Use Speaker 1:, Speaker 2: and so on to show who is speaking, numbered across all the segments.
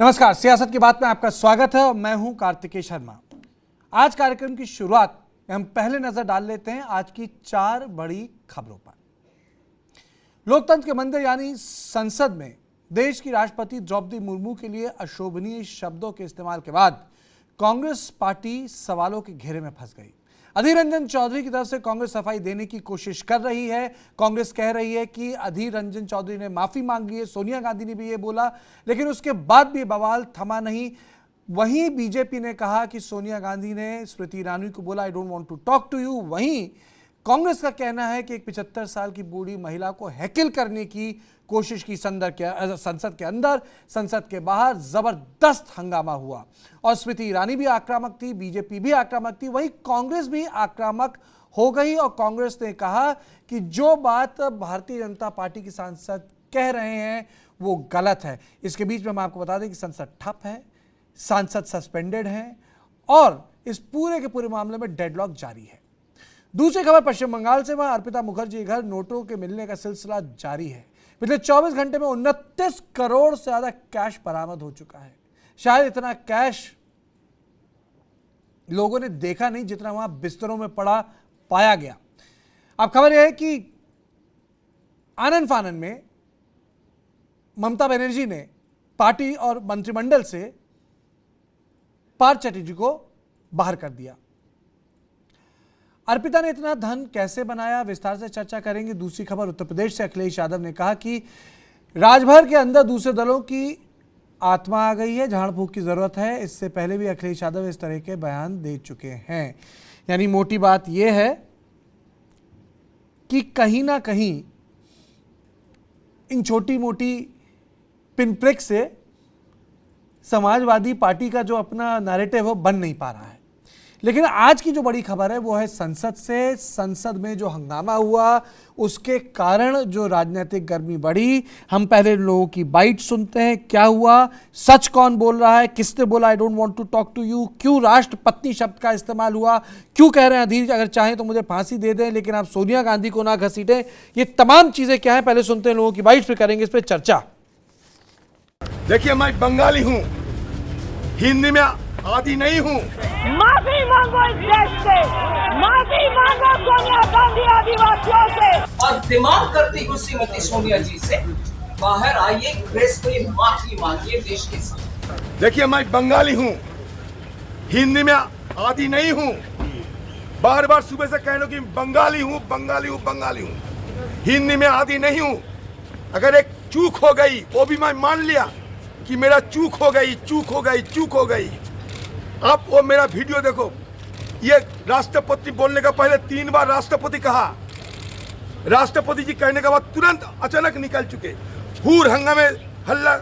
Speaker 1: नमस्कार, सियासत की बात में आपका स्वागत है और मैं हूं कार्तिकेय शर्मा। आज कार्यक्रम की शुरुआत में हम पहले नजर डाल लेते हैं आज की 4 बड़ी खबरों पर। लोकतंत्र के मंदिर यानी संसद में देश की राष्ट्रपति द्रौपदी मुर्मू के लिए अशोभनीय शब्दों के इस्तेमाल के बाद कांग्रेस पार्टी सवालों के घेरे में फंस गई। अधीर रंजन चौधरी की तरफ से कांग्रेस सफाई देने की कोशिश कर रही है। कांग्रेस कह रही है कि अधीर रंजन चौधरी ने माफी मांग ली है, सोनिया गांधी ने भी ये बोला, लेकिन उसके बाद भी बवाल थमा नहीं। वहीं बीजेपी ने कहा कि सोनिया गांधी ने स्मृति ईरानी को बोला I don't want to talk to you. वहीं कांग्रेस का कहना है कि एक 75 साल की बूढ़ी महिला को हैकिल करने की कोशिश की संसद के अंदर, संसद के बाहर जबरदस्त हंगामा हुआ और स्मृति ईरानी भी आक्रामक थी, बीजेपी भी आक्रामक थी, वहीं कांग्रेस भी आक्रामक हो गई और कांग्रेस ने कहा कि जो बात भारतीय जनता पार्टी के सांसद कह रहे हैं वो गलत है। इसके बीच में हम आपको बता दें कि संसद ठप है, सांसद सस्पेंडेड हैं और इस पूरे के पूरे मामले में डेडलॉक जारी है। दूसरी खबर पश्चिम बंगाल से, वहां अर्पिता मुखर्जी घर नोटों के मिलने का सिलसिला जारी है। पिछले 24 घंटे में 29 करोड़ से ज्यादा कैश बरामद हो चुका है। शायद इतना कैश लोगों ने देखा नहीं जितना वहां बिस्तरों में पड़ा पाया गया। अब खबर यह है कि आनंद फानन में ममता बनर्जी ने पार्टी और मंत्रिमंडल से पार्थ चटर्जी को बाहर कर दिया। अर्पिता ने इतना धन कैसे बनाया, विस्तार से चर्चा करेंगे। दूसरी खबर उत्तर प्रदेश से, अखिलेश यादव ने कहा कि राजभर के अंदर दूसरे दलों की आत्मा आ गई है, झाड़ फूंक की जरूरत है। इससे पहले भी अखिलेश यादव इस तरह के बयान दे चुके हैं। यानी मोटी बात यह है कि कहीं ना कहीं इन छोटी मोटी पिन-प्रिक से समाजवादी पार्टी का जो अपना नैरेटिव है वो बन नहीं पा रहा है। लेकिन आज की जो बड़ी खबर है वो है संसद से। संसद में जो हंगामा हुआ उसके कारण जो राजनीतिक गर्मी बढ़ी। हम पहले लोगों की बाइट सुनते हैं, क्या हुआ, सच कौन बोल रहा है, किसने बोला I don't want to talk to you, क्यों राष्ट्रपति शब्द का इस्तेमाल हुआ, क्यों कह रहे हैं अधीर अगर चाहें तो मुझे फांसी दे दें लेकिन आप सोनिया गांधी को ना घसीटें, ये तमाम चीजें क्या है पहले सुनते हैं लोगों की बाइट, फिर करेंगे इस पर चर्चा।
Speaker 2: देखिए, मैं बंगाली हूँ, हिंदी में आदि नहीं हूँ।
Speaker 3: माफी मांगो इस देश से, माफी मांगो सोनिया गांधी आदिवासियों से।
Speaker 4: और दिमाग करती हुई श्रीमती सोनिया जी से बाहर आइए, ग्रेसफुली माफी मांगिए देश के साथ।
Speaker 2: देखिए, मैं बंगाली हूँ, हिंदी में आदि नहीं हूँ। बार बार सुबह से कह लो कि बंगाली हूँ, बंगाली हूँ, बंगाली हूँ, हिंदी में आदि नहीं हूँ। अगर एक चूक हो गई वो भी मैं मान लिया कि मेरा चूक हो गई, चूक हो गई, चूक हो गई। आप वो मेरा वीडियो देखो, ये राष्ट्रपति बोलने का पहले 3 बार राष्ट्रपति कहा, राष्ट्रपति जी कहने के बाद तुरंत अचानक निकल चुके। हूर हंगामे हल्ला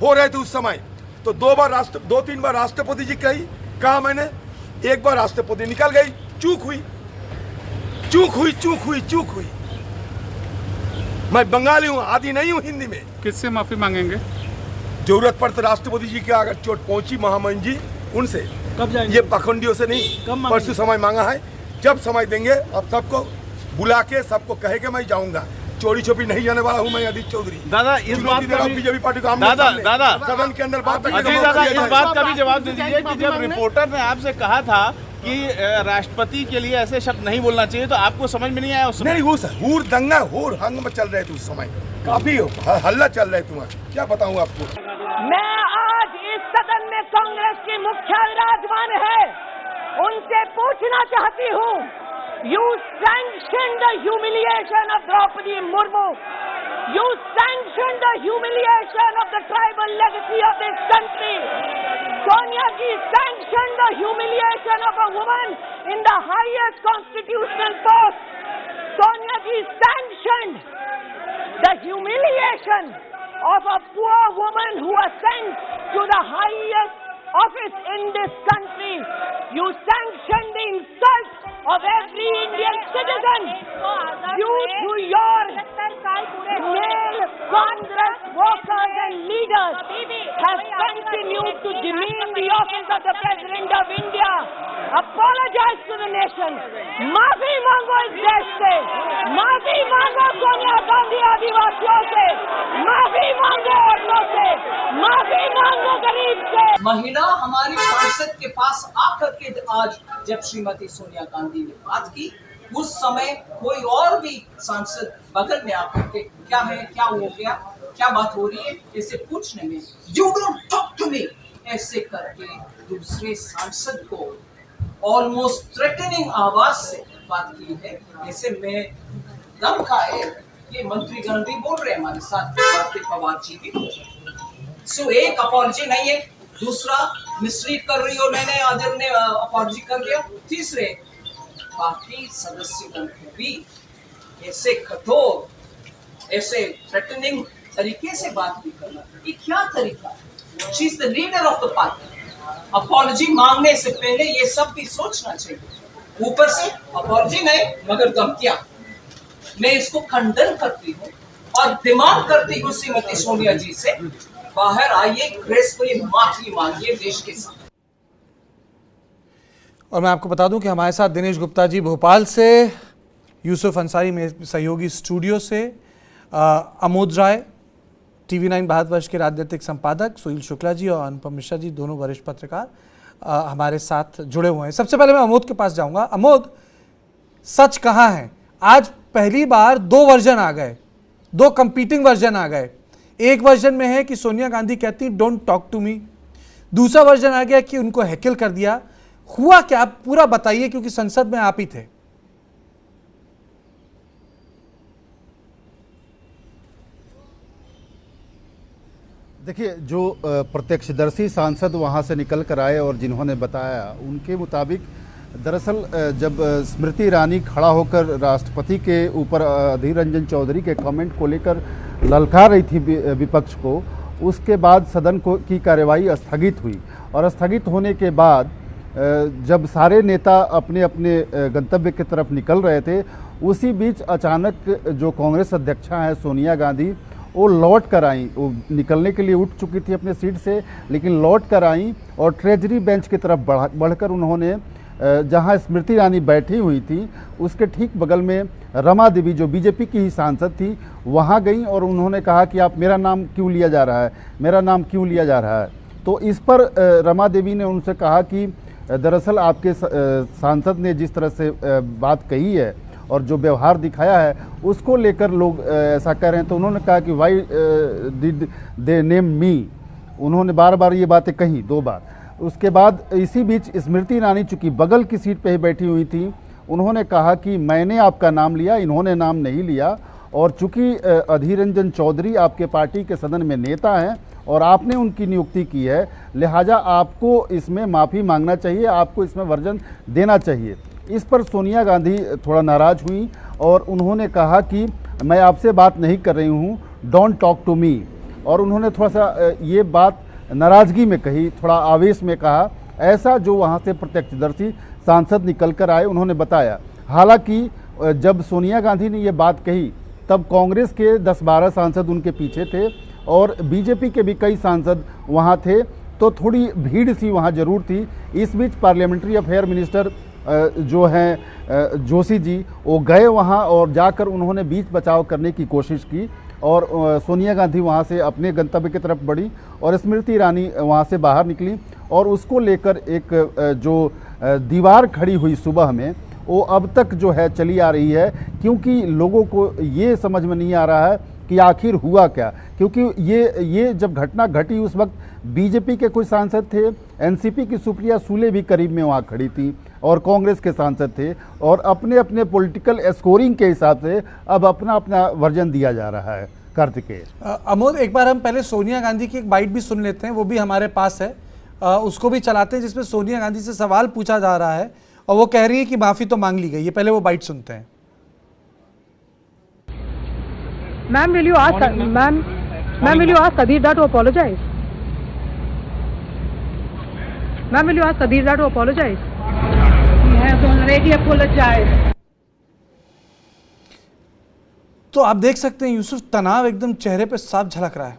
Speaker 2: हो रहे थे उस समय, तो 2-3 बार राष्ट्रपति जी कहा मैंने, एक बार राष्ट्रपति निकल गई, चूक हुई, चूक हुई, चूक हुई, चूक हुई। मैं बंगाली हूँ, आदि नहीं हूँ हिंदी में।
Speaker 5: किससे माफी मांगेंगे?
Speaker 2: जरूरत पड़ता राष्ट्रपति जी की अगर चोट पहुंची महामहिम जी उनसे।
Speaker 5: कब जाएंगे?
Speaker 2: ये पाखंडियों से नहीं, परसों समय मांगा है, जब समय देंगे अब सबको बुला के सबको कहे के मैं जाऊंगा। चोरी छुपी नहीं जाने वाला हूं मैं अधीर चौधरी।
Speaker 5: दादा इस बात का भी
Speaker 2: बीजेपी पार्टी का
Speaker 5: दादा
Speaker 2: सदन के अंदर बात
Speaker 5: दादा इस बात का भी जवाब दे दीजिए कि जब रिपोर्टर ने आपसे कहा था कि राष्ट्रपति के लिए ऐसे शब्द नहीं बोलना चाहिए तो आपको समझ में नहीं आया उस समय?
Speaker 2: नहीं, वो हूर दंगा हूर हंग में चल रहे थे उस समय, काफी हल्ला चल रहे तुम्हारे, क्या बताऊं आपको।
Speaker 3: मैं आज इस सदन में कांग्रेस की मुखिया विराजमान है, उनसे पूछना चाहती हूँ, you sanction the humiliation of Draupadi Murmu, you sanction the humiliation of the tribal legacy of this country. Sonia ji sanction the humiliation of a woman in the highest constitutional post. Sonia ji sanctioned the humiliation of a poor woman who was sent to the highest office in this country. You sanctioned the insult of every Indian citizen. You, through your male Congress workers and leaders, have continued to demean the office of the President of India. Apologize to the nation. माफी मांगो इस देश से, माफी मांगो सोनिया गांधी आदिवासियों से, माफी मांगो औरतों से, माफी मांगो
Speaker 4: महिला हमारी सांसद के पास आकर के आज जब श्रीमती सोनिया गांधी ने बात की, उस समय कोई और भी सांसद बगल में आकर के क्या है, क्या हो गया, क्या बात हो रही है, ऐसे पूछने में you don't talk to me ऐसे करके दूसरे सांसद को ऑलमोस्ट थ्रेटनिंग आवाज से बात की है। ऐसे में दम खाए ये मंत्रीगण भी बोल रहे हैं हमारे साथ भारती पवार जी भी। सो एक अपॉलजी नहीं है, दूसरा मिसलीड कर रही हो, मैंने आदर ने अपॉलजी कर दिया, तीसरे बाकी सदस्यगण को भी ऐसे कठोर, ऐसे थ्रेटनिंग तरीके से बात भी करना, ये क्या तरीका है? She is the leader of the party. Apology मांगने से पहले ये सब भी सोचना चाहिए। ऊपर से अपॉलजी नहीं मगर धमकियां, मैं इसको खंडन करती हूँ और डिमांड करती हूँ श्रीमती सोनिया जी से, बाहर आइए, ग्रेसफुली माफी मांगिए देश के साथ।
Speaker 1: और मैं आपको बता दूं कि हमारे साथ दिनेश गुप्ता जी भोपाल से, यूसुफ अंसारी में सहयोगी स्टूडियो से, अमोद राय TV9 भारतवर्ष के राजनीतिक संपादक, सुनील शुक्ला जी और अनुपम मिश्रा जी दोनों वरिष्ठ पत्रकार हमारे साथ जुड़े हुए हैं। सबसे पहले मैं अमोद के पास जाऊंगा। अमोद, सच कहाँ है? आज पहली बार दो वर्जन आ गए, दो कंपीटिंग वर्जन आ गए। एक वर्जन में है कि सोनिया गांधी कहती डोंट टॉक टू मी, दूसरा वर्जन आ गया कि उनको हैकल कर दिया। हुआ क्या, पूरा बताइए, क्योंकि संसद में आप ही थे।
Speaker 6: देखिए, जो प्रत्यक्षदर्शी सांसद वहां से निकल कर आए और जिन्होंने बताया, उनके मुताबिक दरअसल जब स्मृति ईरानी खड़ा होकर राष्ट्रपति के ऊपर अधीर रंजन चौधरी के कमेंट को लेकर ललकार रही थी विपक्ष को, उसके बाद सदन की कार्यवाही स्थगित हुई और स्थगित होने के बाद जब सारे नेता अपने अपने गंतव्य की तरफ निकल रहे थे, उसी बीच अचानक जो कांग्रेस अध्यक्षा हैं सोनिया गांधी, वो लौट कर आई। वो निकलने के लिए उठ चुकी थी अपने सीट से, लेकिन लौट कर आई और ट्रेजरी बेंच की तरफ बढ़कर उन्होंने जहां स्मृति ईरानी बैठी हुई थी उसके ठीक बगल में रमा देवी, जो बीजेपी की ही सांसद थी, वहां गई और उन्होंने कहा कि आप, मेरा नाम क्यों लिया जा रहा है, मेरा नाम क्यों लिया जा रहा है। तो इस पर रमा देवी ने उनसे कहा कि दरअसल आपके सांसद ने जिस तरह से बात कही है और जो व्यवहार दिखाया है उसको लेकर लोग ऐसा कह रहे हैं। तो उन्होंने कहा कि वाई डिड दे नेम मी, उन्होंने बार बार ये बातें कही, 2 बार। उसके बाद इसी बीच स्मृति ईरानी चूँकि बगल की सीट पे ही बैठी हुई थी, उन्होंने कहा कि मैंने आपका नाम लिया, इन्होंने नाम नहीं लिया, और चूँकि अधीर रंजन चौधरी आपके पार्टी के सदन में नेता हैं और आपने उनकी नियुक्ति की है, लिहाजा आपको इसमें माफ़ी मांगना चाहिए, आपको इसमें वर्जन देना चाहिए। इस पर सोनिया गांधी थोड़ा नाराज़ हुई और उन्होंने कहा कि मैं आपसे बात नहीं कर रही हूँ, डोंट टॉक टू मी। और उन्होंने थोड़ा सा ये बात नाराज़गी में कही, थोड़ा आवेश में कहा, ऐसा जो वहाँ से प्रत्यक्षदर्शी सांसद निकल कर आए उन्होंने बताया। हालांकि जब सोनिया गांधी ने ये बात कही तब कांग्रेस के 10-12 सांसद उनके पीछे थे और बीजेपी के भी कई सांसद वहाँ थे, तो थोड़ी भीड़ सी वहाँ जरूर थी। इस बीच पार्लियामेंट्री अफेयर मिनिस्टर जो हैं जोशी जी, वो गए वहाँ और जाकर उन्होंने बीच बचाव करने की कोशिश की और सोनिया गांधी वहाँ से अपने गंतव्य की तरफ बढ़ी और स्मृति ईरानी वहाँ से बाहर निकली और उसको लेकर एक जो दीवार खड़ी हुई सुबह में, वो अब तक जो है चली आ रही है, क्योंकि लोगों को ये समझ में नहीं आ रहा है कि आखिर हुआ क्या। क्योंकि ये जब घटना घटी उस वक्त बीजेपी के कुछ सांसद थे, एनसीपी की सुप्रिया सूले भी करीब में वहाँ खड़ी थी और कांग्रेस के सांसद थे, और अपने अपने पॉलिटिकल स्कोरिंग के हिसाब से अब अपना अपना वर्जन दिया जा रहा है। कार्तिकेय,
Speaker 1: अमोद, एक बार हम पहले सोनिया गांधी की एक बाइट भी सुन लेते हैं, वो भी हमारे पास है, उसको भी चलाते हैं, जिसमें सोनिया गांधी से सवाल पूछा जा रहा है और वो कह रही है कि माफ़ी तो मांग ली गई है। पहले वो बाइट सुनते हैं।
Speaker 7: Ma'am, will you ask Kadir Da to apologize? Ma'am, will you ask Kadir Da to apologize? He has already apologized.
Speaker 1: तो आप देख सकते हैं यूसुफ, तनाव एकदम चेहरे पे साफ झलक रहा है।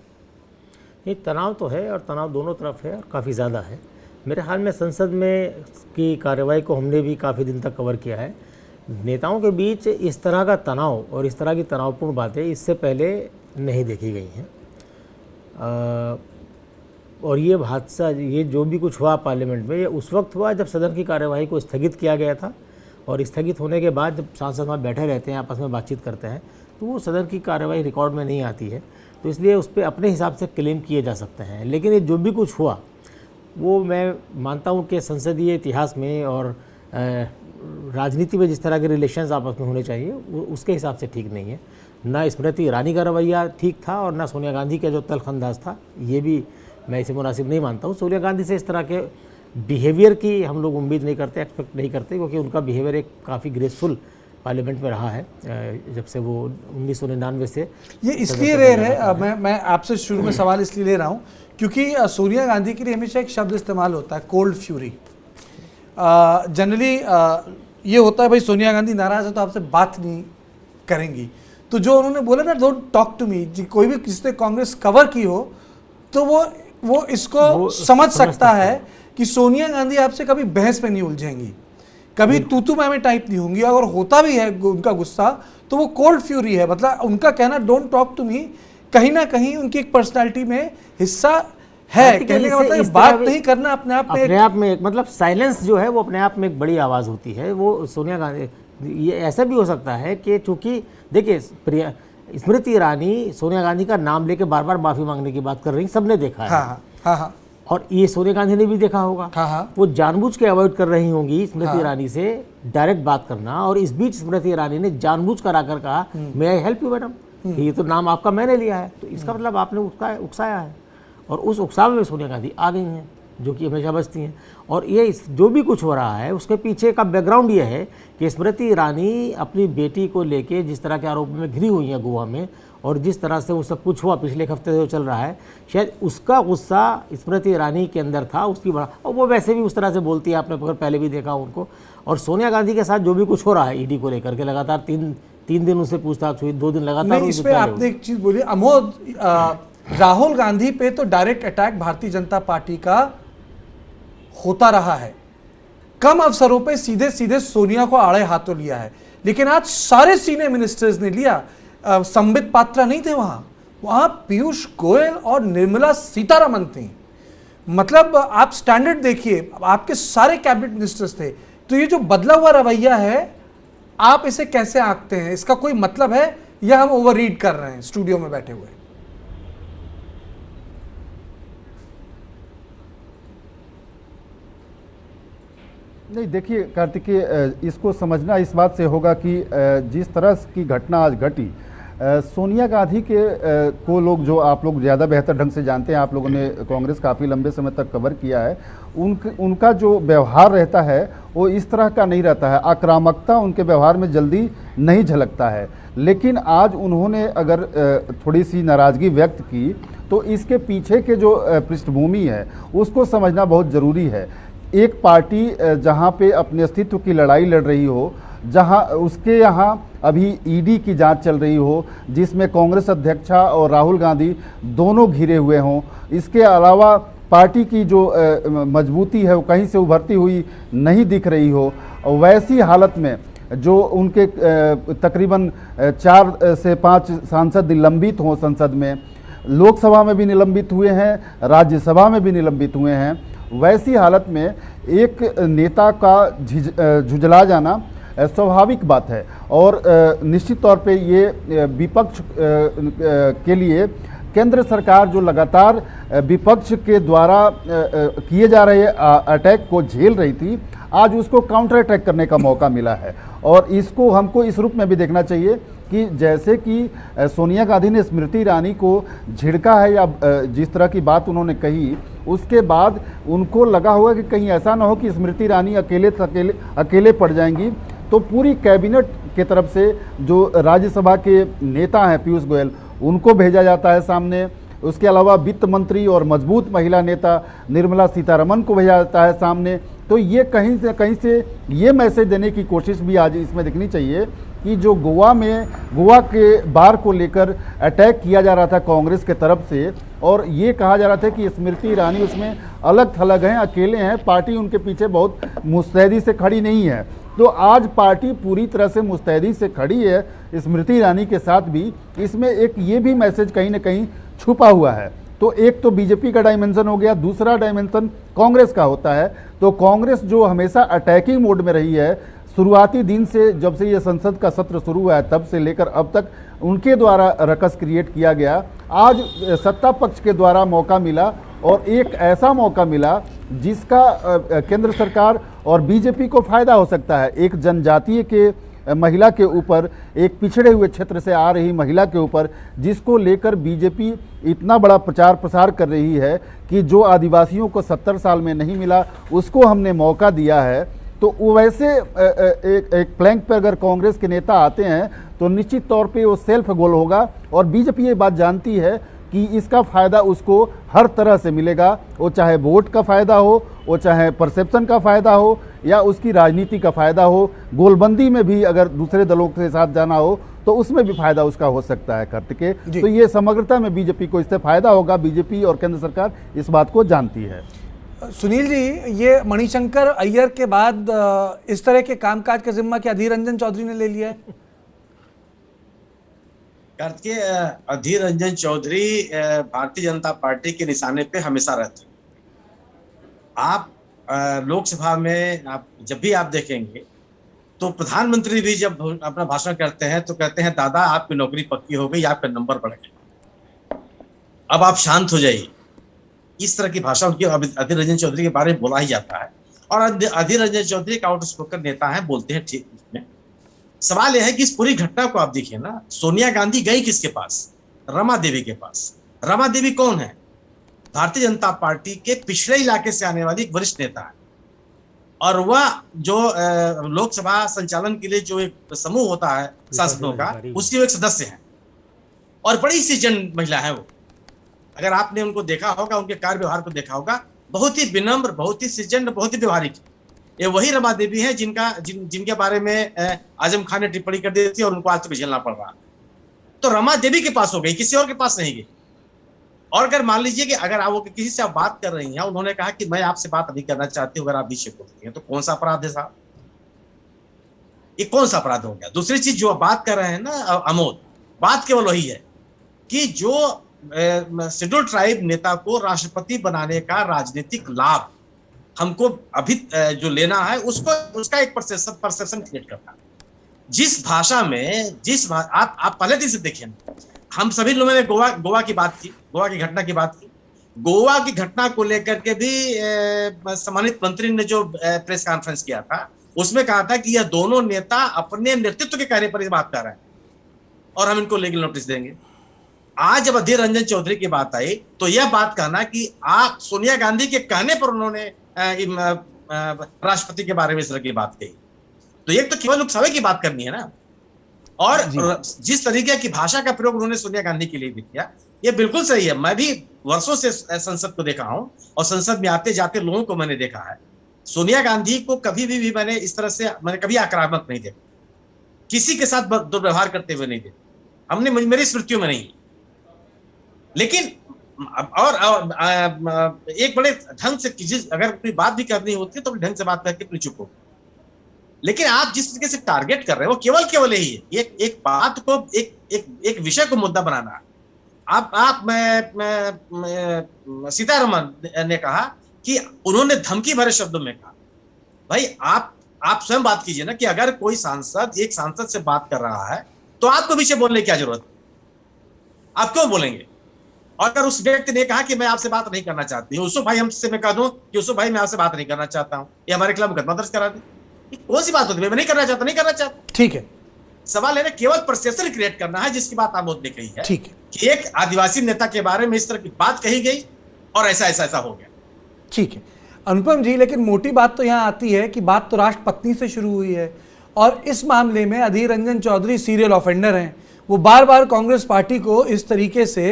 Speaker 8: ये तनाव तो है और तनाव दोनों तरफ है और काफ़ी ज़्यादा है। मेरे ख्याल में संसद में की कार्रवाई को हमने भी काफ़ी दिन तक कवर किया है। नेताओं के बीच इस तरह का तनाव और इस तरह की तनावपूर्ण बातें इससे पहले नहीं देखी गई हैं। और ये हादसा, ये जो भी कुछ हुआ पार्लियामेंट में, ये उस वक्त हुआ जब सदन की कार्यवाही को स्थगित किया गया था। और स्थगित होने के बाद जब सांसद वहाँ बैठे रहते हैं, आपस में बातचीत करते हैं, तो वो सदन की कार्यवाही रिकॉर्ड में नहीं आती है, तो इसलिए उस पर अपने हिसाब से क्लेम किए जा सकते हैं। लेकिन ये जो भी कुछ हुआ वो मैं मानता हूँ कि संसदीय इतिहास में और राजनीति में जिस तरह के रिलेशंस आपस में होने चाहिए वो उसके हिसाब से ठीक नहीं है। ना स्मृति ईरानी का रवैया ठीक था और ना सोनिया गांधी का जो तलखंदाज था, ये भी मैं इसे मुनासिब नहीं मानता हूँ। सोनिया गांधी से इस तरह के बिहेवियर की हम लोग उम्मीद नहीं करते, एक्सपेक्ट नहीं करते, क्योंकि उनका बिहेवियर एक काफ़ी ग्रेसफुल पार्लियामेंट में रहा है जब से वो 1999 से।
Speaker 1: ये इसलिए रेयर है, मैं आपसे शुरू में सवाल इसलिए ले रहा हूँ क्योंकि सोनिया गांधी के लिए हमेशा एक शब्द इस्तेमाल होता है, कोल्ड फ्यूरी। जनरली ये होता है भाई सोनिया गांधी नाराज है तो आपसे बात नहीं करेंगी। तो जो उन्होंने बोला ना, डोंट टॉक टू मी, कोई भी किसने कांग्रेस कवर की हो तो वो इसको समझ सकता है कि सोनिया गांधी आपसे कभी बहस में नहीं उलझेंगी, कभी तूतू में टाइप नहीं होंगी। अगर होता भी है उनका गुस्सा तो वो कोल्ड फ्यूरी है, मतलब उनका कहना डोंट टॉक टू मी कहीं ना कहीं उनकी एक पर्सनालिटी में हिस्सा है। कहने का मतलब बात नहीं करना अपने आप में
Speaker 8: एक मतलब साइलेंस जो है वो अपने आप में एक बड़ी आवाज़ होती है। वो सोनिया गांधी, ये ऐसा भी हो सकता है कि चूंकि देखिए स्मृति ईरानी सोनिया गांधी का नाम लेके बार बार माफ़ी मांगने की बात कर रही, सबने देखा है।
Speaker 1: हाँ।
Speaker 8: और ये सोनिया गांधी ने भी देखा होगा।
Speaker 1: हाँ।
Speaker 8: वो जानबूझ के अवॉइड कर रही होंगी स्मृति ईरानी से डायरेक्ट बात करना, और इस बीच स्मृति ईरानी ने जानबूझ कर आकर कहा मे आई हेल्प यू मैडम, ये तो नाम आपका मैंने लिया है, तो इसका मतलब आपने उसका उकसाया है। और उस उकसावे में सोनिया गांधी आ गई हैं, जो कि हमेशा बचती हैं। और ये जो भी कुछ हो रहा है उसके पीछे का बैकग्राउंड ये है कि स्मृति ईरानी अपनी बेटी को लेके जिस तरह के आरोप में घिरी हुई हैं गोवा में, और जिस तरह से वो सब कुछ हुआ पिछले एक हफ्ते से जो चल रहा है, शायद उसका गुस्सा स्मृति ईरानी के अंदर था, उसकी बड़ा, और वो वैसे भी उस तरह से बोलती है, आपने पहले भी देखा उनको। और सोनिया गांधी के साथ जो भी कुछ हो रहा है ईडी को लेकर के, लगातार तीन दिन उनसे पूछताछ हुई, 2 दिन लगातार।
Speaker 1: इस पे आपने एक चीज बोली अमोद, राहुल गांधी पे तो direct attack Bharatiya Janata party का होता रहा है, कम अवसरों पे सीधे सीधे सोनिया को आड़े हाथों लिया है, लेकिन आज सारे सीनियर मिनिस्टर्स ने लिया। संबित पात्रा नहीं थे वहां पीयूष गोयल और निर्मला सीतारमण थी। मतलब आप स्टैंडर्ड देखिए, आपके सारे कैबिनेट मिनिस्टर्स थे। तो ये जो बदला हुआ रवैया है, आप इसे कैसे आंकते हैं? इसका कोई मतलब है या हम ओवर रीड कर रहे हैं स्टूडियो में बैठे हुए?
Speaker 6: नहीं, देखिए कार्तिकेय, इसको समझना इस बात से होगा कि जिस तरह की घटना आज घटी, सोनिया गांधी को लोग, जो आप लोग ज़्यादा बेहतर ढंग से जानते हैं, आप लोगों ने कांग्रेस काफ़ी लंबे समय तक कवर किया है, उनका जो व्यवहार रहता है वो इस तरह का नहीं रहता है। आक्रामकता उनके व्यवहार में जल्दी नहीं झलकता है। लेकिन आज उन्होंने अगर थोड़ी सी नाराज़गी व्यक्त की तो इसके पीछे के जो पृष्ठभूमि है उसको समझना बहुत ज़रूरी है। एक पार्टी जहाँ पे अपने अस्तित्व की लड़ाई लड़ रही हो, जहाँ उसके यहाँ अभी ईडी की जांच चल रही हो, जिसमें कांग्रेस अध्यक्षा और राहुल गांधी दोनों घिरे हुए हों, इसके अलावा पार्टी की जो मजबूती है वो कहीं से उभरती हुई नहीं दिख रही हो, वैसी हालत में जो उनके तकरीबन 4 से 5 सांसद निलंबित हों संसद में, लोकसभा में भी निलंबित हुए हैं, राज्यसभा में भी निलंबित हुए हैं, वैसी हालत में एक नेता का झुंझला जाना स्वाभाविक बात है। और निश्चित तौर पे ये विपक्ष के लिए केंद्र सरकार जो लगातार विपक्ष के द्वारा किए जा रहे अटैक को झेल रही थी, आज उसको काउंटर अटैक करने का मौका मिला है। और इसको हमको इस रूप में भी देखना चाहिए कि जैसे कि सोनिया गांधी ने स्मृति ईरानी को झिड़का है या जिस तरह की बात उन्होंने कही, उसके बाद उनको लगा होगा कि कहीं ऐसा ना हो कि स्मृति ईरानी अकेले पड़ जाएंगी, तो पूरी कैबिनेट के तरफ से जो राज्यसभा के नेता हैं पीयूष गोयल, उनको भेजा जाता है सामने। उसके अलावा वित्त मंत्री और मजबूत महिला नेता निर्मला सीतारमण को भेजा जाता है सामने। तो ये कहीं से ये मैसेज देने की कोशिश भी आज इसमें दिखनी चाहिए कि जो गोवा के बार को लेकर अटैक किया जा रहा था कांग्रेस के तरफ से, और ये कहा जा रहा था कि स्मृति ईरानी उसमें अलग थलग हैं, अकेले हैं, पार्टी उनके पीछे बहुत मुस्तैदी से खड़ी नहीं है। तो आज पार्टी पूरी तरह से मुस्तैदी से खड़ी है स्मृति ईरानी के साथ भी। इसमें एक ये भी मैसेज कहीं ना कहीं छुपा हुआ है तो एक तो बीजेपी का डायमेंशन हो गया, दूसरा डायमेंशन कांग्रेस का होता है। तो कांग्रेस जो हमेशा अटैकिंग मोड में रही है, शुरुआती दिन से, जब से ये संसद का सत्र शुरू हुआ है तब से लेकर अब तक उनके द्वारा रकस क्रिएट किया गया। आज सत्ता पक्ष के द्वारा मौका मिला और एक ऐसा मौका मिला जिसका केंद्र सरकार और बीजेपी को फायदा हो सकता है। एक जनजातीय के महिला के ऊपर, एक पिछड़े हुए क्षेत्र से आ रही महिला के ऊपर, जिसको लेकर बीजेपी इतना बड़ा प्रचार प्रसार कर रही है कि जो आदिवासियों को 70 साल में नहीं मिला उसको हमने मौका दिया है। तो वैसे एक प्लैंक पे अगर कांग्रेस के नेता आते हैं तो निश्चित तौर पे वो सेल्फ गोल होगा और बीजेपी ये बात जानती है कि इसका फ़ायदा उसको हर तरह से मिलेगा, वो चाहे वोट का फ़ायदा हो, वो चाहे परसेप्शन का फ़ायदा हो, या उसकी राजनीति का फ़ायदा हो। गोलबंदी में भी अगर दूसरे दलों के साथ जाना हो तो उसमें भी फ़ायदा उसका हो सकता है कार्तिकेय। तो ये समग्रता में बीजेपी को इससे फ़ायदा होगा। बीजेपी और केंद्र सरकार इस बात को जानती है।
Speaker 1: सुनील जी, ये मणिशंकर अय्यर के बाद इस तरह के कामकाज का जिम्मा क्या अधीर रंजन चौधरी ने ले लिया है?
Speaker 9: कार्तिकेय, अधीर रंजन चौधरी भारतीय जनता पार्टी के निशाने पे हमेशा रहते हैं। आप लोकसभा में आप जब भी आप देखेंगे तो प्रधानमंत्री भी जब अपना भाषण करते हैं तो कहते हैं दादा आपकी नौकरी पक्की हो गई, आपका नंबर बढ़ गया, अब आप शांत हो जाइए। इस तरह की भाषा उनकी अधीर रंजन चौधरी के बारे में बोला ही जाता है। और अधीर रंजन चौधरी एक आउटस्पोकन नेता है, बोलते हैं ठीक। उसमें सवाल यह है कि इस पूरी घटना को आप देखिए ना, सोनिया गांधी गई किसके पास? रमा देवी के पास। रमा देवी कौन है? भारतीय जनता पार्टी के पिछड़े इलाके से आने वाली एक वरिष्ठ नेता है और वह जो लोकसभा संचालन के लिए जो एक समूह होता है सांसदों का, उसकी वो एक सदस्य है और बड़ी सीजन महिला है वो। अगर आपने उनको देखा होगा, उनके कार्य व्यवहार को देखा होगा, बहुत ही विनम्र, बहुत ही सीजन, बहुत ही व्यवहारिक। ये वही रमा देवी है जिनके बारे में आजम खान ने टिप्पणी कर दी थी और उनको आज तक झेलना पड़ रहा। तो रमा देवी के पास हो गई, किसी और के पास नहीं गई। और अगर मान लीजिए कि अगर आप किसी से आप बात कर रही हैं, उन्होंने कहा कि मैं आपसे बात नहीं करना चाहती हूं, अगर आप बीच में बोलती हैं, तो कौन सा अपराध है साहब? ये कौन सा अपराध हो गया? दूसरी चीज जो आप बात कर रहे हैं ना अमोद, बात केवल वही है कि जो शेड्यूल ट्राइब नेता को राष्ट्रपति बनाने का राजनीतिक लाभ हमको अभी जो लेना है, उसका एक परसेप्शन क्रिएट करना। जिस भाषा में आप पहले दिन से देखिए, हम सभी लोगों ने गोवा की बात की, गोवा की घटना की बात की। गोवा की घटना को लेकर के भी सम्मानित मंत्री ने जो प्रेस कॉन्फ्रेंस किया था, उसमें कहा था कि यह दोनों नेता अपने नेतृत्व के कहने पर बात कर रहे हैं और हम इनको लीगल नोटिस देंगे। आज जब अधीर रंजन चौधरी की बात आई तो यह बात कहना कि आप सोनिया गांधी के कहने पर उन्होंने राष्ट्रपति के बारे में इस तरह की बात कही, तो एक तो केवल लोकसभा की बात करनी है ना। और जिस तरीके की भाषा का प्रयोग उन्होंने सोनिया गांधी के लिए भी किया, ये बिल्कुल सही है। मैं भी वर्षों से संसद को देखा हूं और संसद में आते जाते लोगों को मैंने देखा है। सोनिया गांधी को कभी भी मैंने इस तरह से कभी आक्रामक नहीं देखा, किसी के साथ दुर्व्यवहार करते हुए नहीं देखा, हमने मेरी स्मृतियों में नहीं। लेकिन और एक बड़े ढंग से अगर कोई बात भी करनी होती है तो ढंग से बात करके चुप हो। लेकिन आप जिस तरीके से टारगेट कर रहे हो वो केवल यही है, एक बात को एक विषय को मुद्दा बनाना। सीतारमन ने कहा कि उन्होंने धमकी भरे शब्दों में कहा, भाई आप स्वयं बात कीजिए ना कि अगर कोई सांसद एक सांसद से बात कर रहा है तो आपको पीछे बोलने की क्या जरूरत है? आप क्यों बोलेंगे? और अगर उस व्यक्ति ने कहा कि मैं आपसे बात नहीं करना चाहती हूँ, यूसुफ भाई हमसे मैं कह दूं कि यूसुफ भाई मैं आपसे बात नहीं करना चाहता हूँ, ये हमारे खिलाफ मुकदमा दर्ज करा दे, कौन सी बात होती है? मैं नहीं करना चाहता।
Speaker 1: ठीक है,
Speaker 9: सवाल है ना, केवल परसेप्शन क्रिएट करना है, जिसकी बात आमोद ने कही है।
Speaker 1: ठीक है
Speaker 9: कि एक आदिवासी नेता के बारे में इस तरह की बात कही गई और ऐसा हो गया।
Speaker 1: ठीक है अनुपम जी, लेकिन मोटी बात तो यहाँ आती है कि बात तो राष्ट्रपति से शुरू हुई है और इस मामले में अधीर रंजन चौधरी सीरियल ऑफेंडर हैं। वो बार बार कांग्रेस पार्टी को इस तरीके से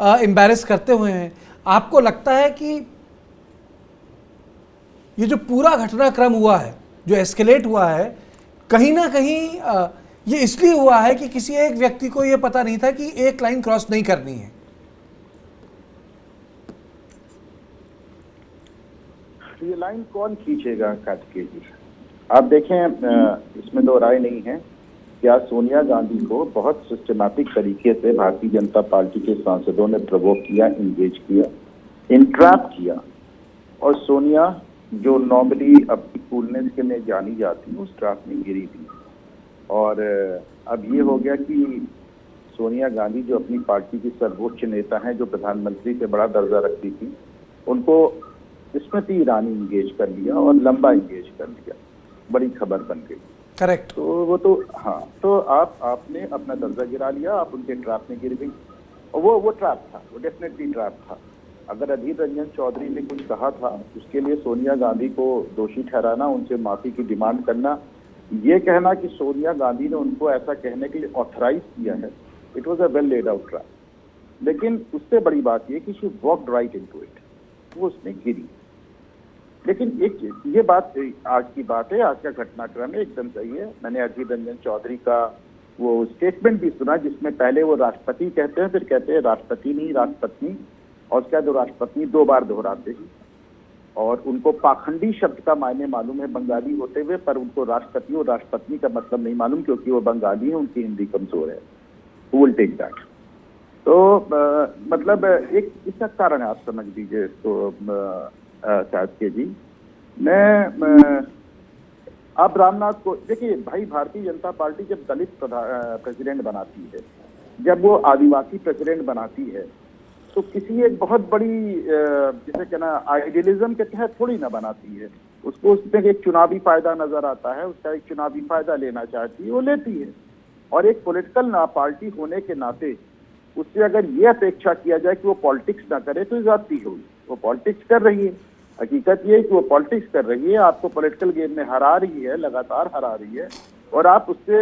Speaker 1: एम्बैरेस करते हुए हैं। आपको लगता है कि ये जो पूरा घटनाक्रम हुआ है, जो एस्केलेट हुआ है, कहीं ना कहीं ये इसलिए हुआ है कि किसी एक व्यक्ति को ये पता नहीं था कि एक लाइन क्रॉस नहीं करनी है?
Speaker 10: ये लाइन कौन खींचेगा कार्तिकेय जी? आप देखें, इसमें दो राय नहीं है क्या सोनिया गांधी को बहुत सिस्टमैटिक तरीके से भारतीय जनता पार्टी के सांसदों ने प्रवोक किया, इंगेज किया, इंट्रैप किया, और सोनिया जो नॉर्मली अपनी कूलनेस के लिए जानी जाती उस ट्रैप में गिरी थी। और अब ये हो गया कि सोनिया गांधी जो अपनी पार्टी की सर्वोच्च नेता हैं, जो प्रधानमंत्री से बड़ा दर्जा रखती थी, उनको स्मृति ईरानी इंगेज कर लिया और लंबा इंगेज कर लिया, बड़ी खबर बन गई।
Speaker 1: करेक्ट।
Speaker 10: तो वो तो हाँ, तो आपने अपना दर्जा गिरा लिया, आप उनके ट्रैप में गिर गई। और वो ट्रैप था, वो डेफिनेटली ट्रैप था। अगर अधीर रंजन चौधरी ने कुछ कहा था, उसके लिए सोनिया गांधी को दोषी ठहराना, उनसे माफी की डिमांड करना, ये कहना कि सोनिया गांधी ने उनको ऐसा कहने के लिए ऑथराइज किया है, it was a well laid out trap. लेकिन उससे बड़ी बात ये कि she walked right into it, वो उसमें गिरी। लेकिन एक ये बात आज की बात है, आज का घटनाक्रम है, एकदम सही है। मैंने अधीर रंजन चौधरी का वो स्टेटमेंट भी सुना, जिसमें पहले वो राष्ट्रपति कहते हैं, फिर कहते हैं राष्ट्रपति नहीं राष्ट्रपत्नी, और उसके बाद राष्ट्रपत्नी 2 बार दोहराते हैं। और उनको पाखंडी शब्द का मायने मालूम है बंगाली होते हुए, पर उनको राष्ट्रपति और राष्ट्रपत्नी का मतलब नहीं मालूम, क्योंकि वो बंगाली है, उनकी हिंदी कमजोर है। Will take that. तो मतलब एक इसका कारण है, आप समझ लीजिए इसको शायद के जी। आप रामनाथ को देखिए भाई, भारतीय जनता पार्टी जब दलित प्रेसिडेंट बनाती है, जब वो आदिवासी प्रेसिडेंट बनाती है, तो किसी एक बहुत बड़ी जिसे कहना आइडियलिज्म के तहत थोड़ी ना बनाती है। उसको उसमें एक चुनावी फायदा नजर आता है, उसका एक चुनावी फायदा लेना चाहती है, वो लेती है। और एक पॉलिटिकल पार्टी होने के नाते उससे अगर ये अपेक्षा किया जाए कि वो पॉलिटिक्स ना करे तो ज्यादती होगी। वो पॉलिटिक्स कर रही है, हकीकत ये है कि वो पॉलिटिक्स कर रही है, आपको पॉलिटिकल गेम में हरा रही है, लगातार हरा रही है, और आप उससे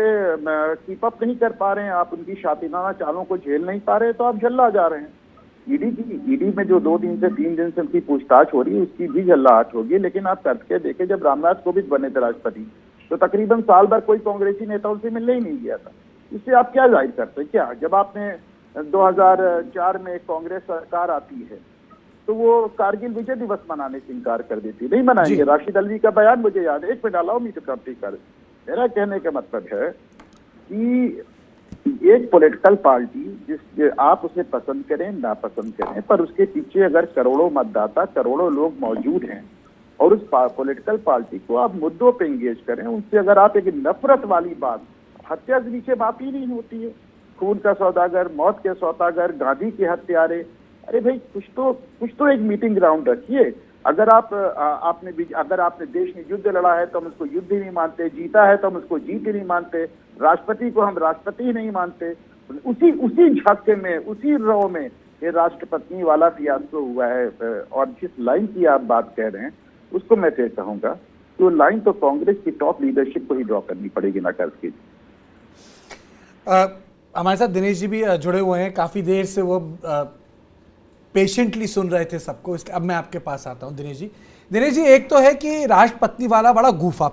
Speaker 10: कीप अप नहीं कर पा रहे हैं, आप उनकी शातिराना चालों को झेल नहीं पा रहे, तो आप झल्ला जा रहे हैं। ईडी में जो 2 दिन से 3 दिन से उनकी पूछताछ हो रही है, उसकी भी झल्लाहट होगी। लेकिन आप करके देखें, जब रामनाथ कोविंद बने थे राष्ट्रपति, तो तकरीबन साल भर कोई कांग्रेसी नेता उनसे मिलने ही नहीं गया था। इससे आप क्या जाहिर करते हैं? क्या जब आपने 2004 में कांग्रेस सरकार आती है, तो वो कारगिल विजय दिवस मनाने से इनकार कर देती, नहीं मनाएंगे। राशिद अल्वी का बयान मुझे याद है, एक minute allow me to complete कर। मेरा कहने का मतलब है कि एक पॉलिटिकल पार्टी, जिस आप उसे पसंद करें ना पसंद करें, पर उसके पीछे अगर करोड़ों मतदाता, करोड़ों लोग मौजूद हैं, और उस पॉलिटिकल पार्टी को आप मुद्दों पे एंगेज करें, उनसे अगर आप एक नफरत वाली बात, हत्या से नीचे माफी नहीं होती है, खून का सौदागर, मौत के सौदागर, गांधी के हत्यारे, अरे भाई कुछ तो एक मीटिंग ग्राउंड रखिए। अगर आपने देश में युद्ध लड़ा है तो हम उसको युद्ध ही नहीं मानते, जीता है तो हम उसको जीत ही नहीं मानते, राष्ट्रपति को हम राष्ट्रपति ही नहीं मानते। उसी झटके में, उसी रो में ये राष्ट्रपति वाला फियास्को हुआ है। और जिस लाइन की आप बात कह रहे हैं, उसको मैं फिर कहूंगा कि वो लाइन तो कांग्रेस की टॉप लीडरशिप को ही ड्रॉ करनी पड़ेगी ना करके।
Speaker 1: हमारे साथ दिनेश जी भी जुड़े हुए हैं, काफ़ी देर से वो पेशेंटली सुन रहे थे सबको। अब मैं आपके पास आता हूं दिनेश जी, एक तो है कि राष्ट्रपति वाला बड़ा गूफा,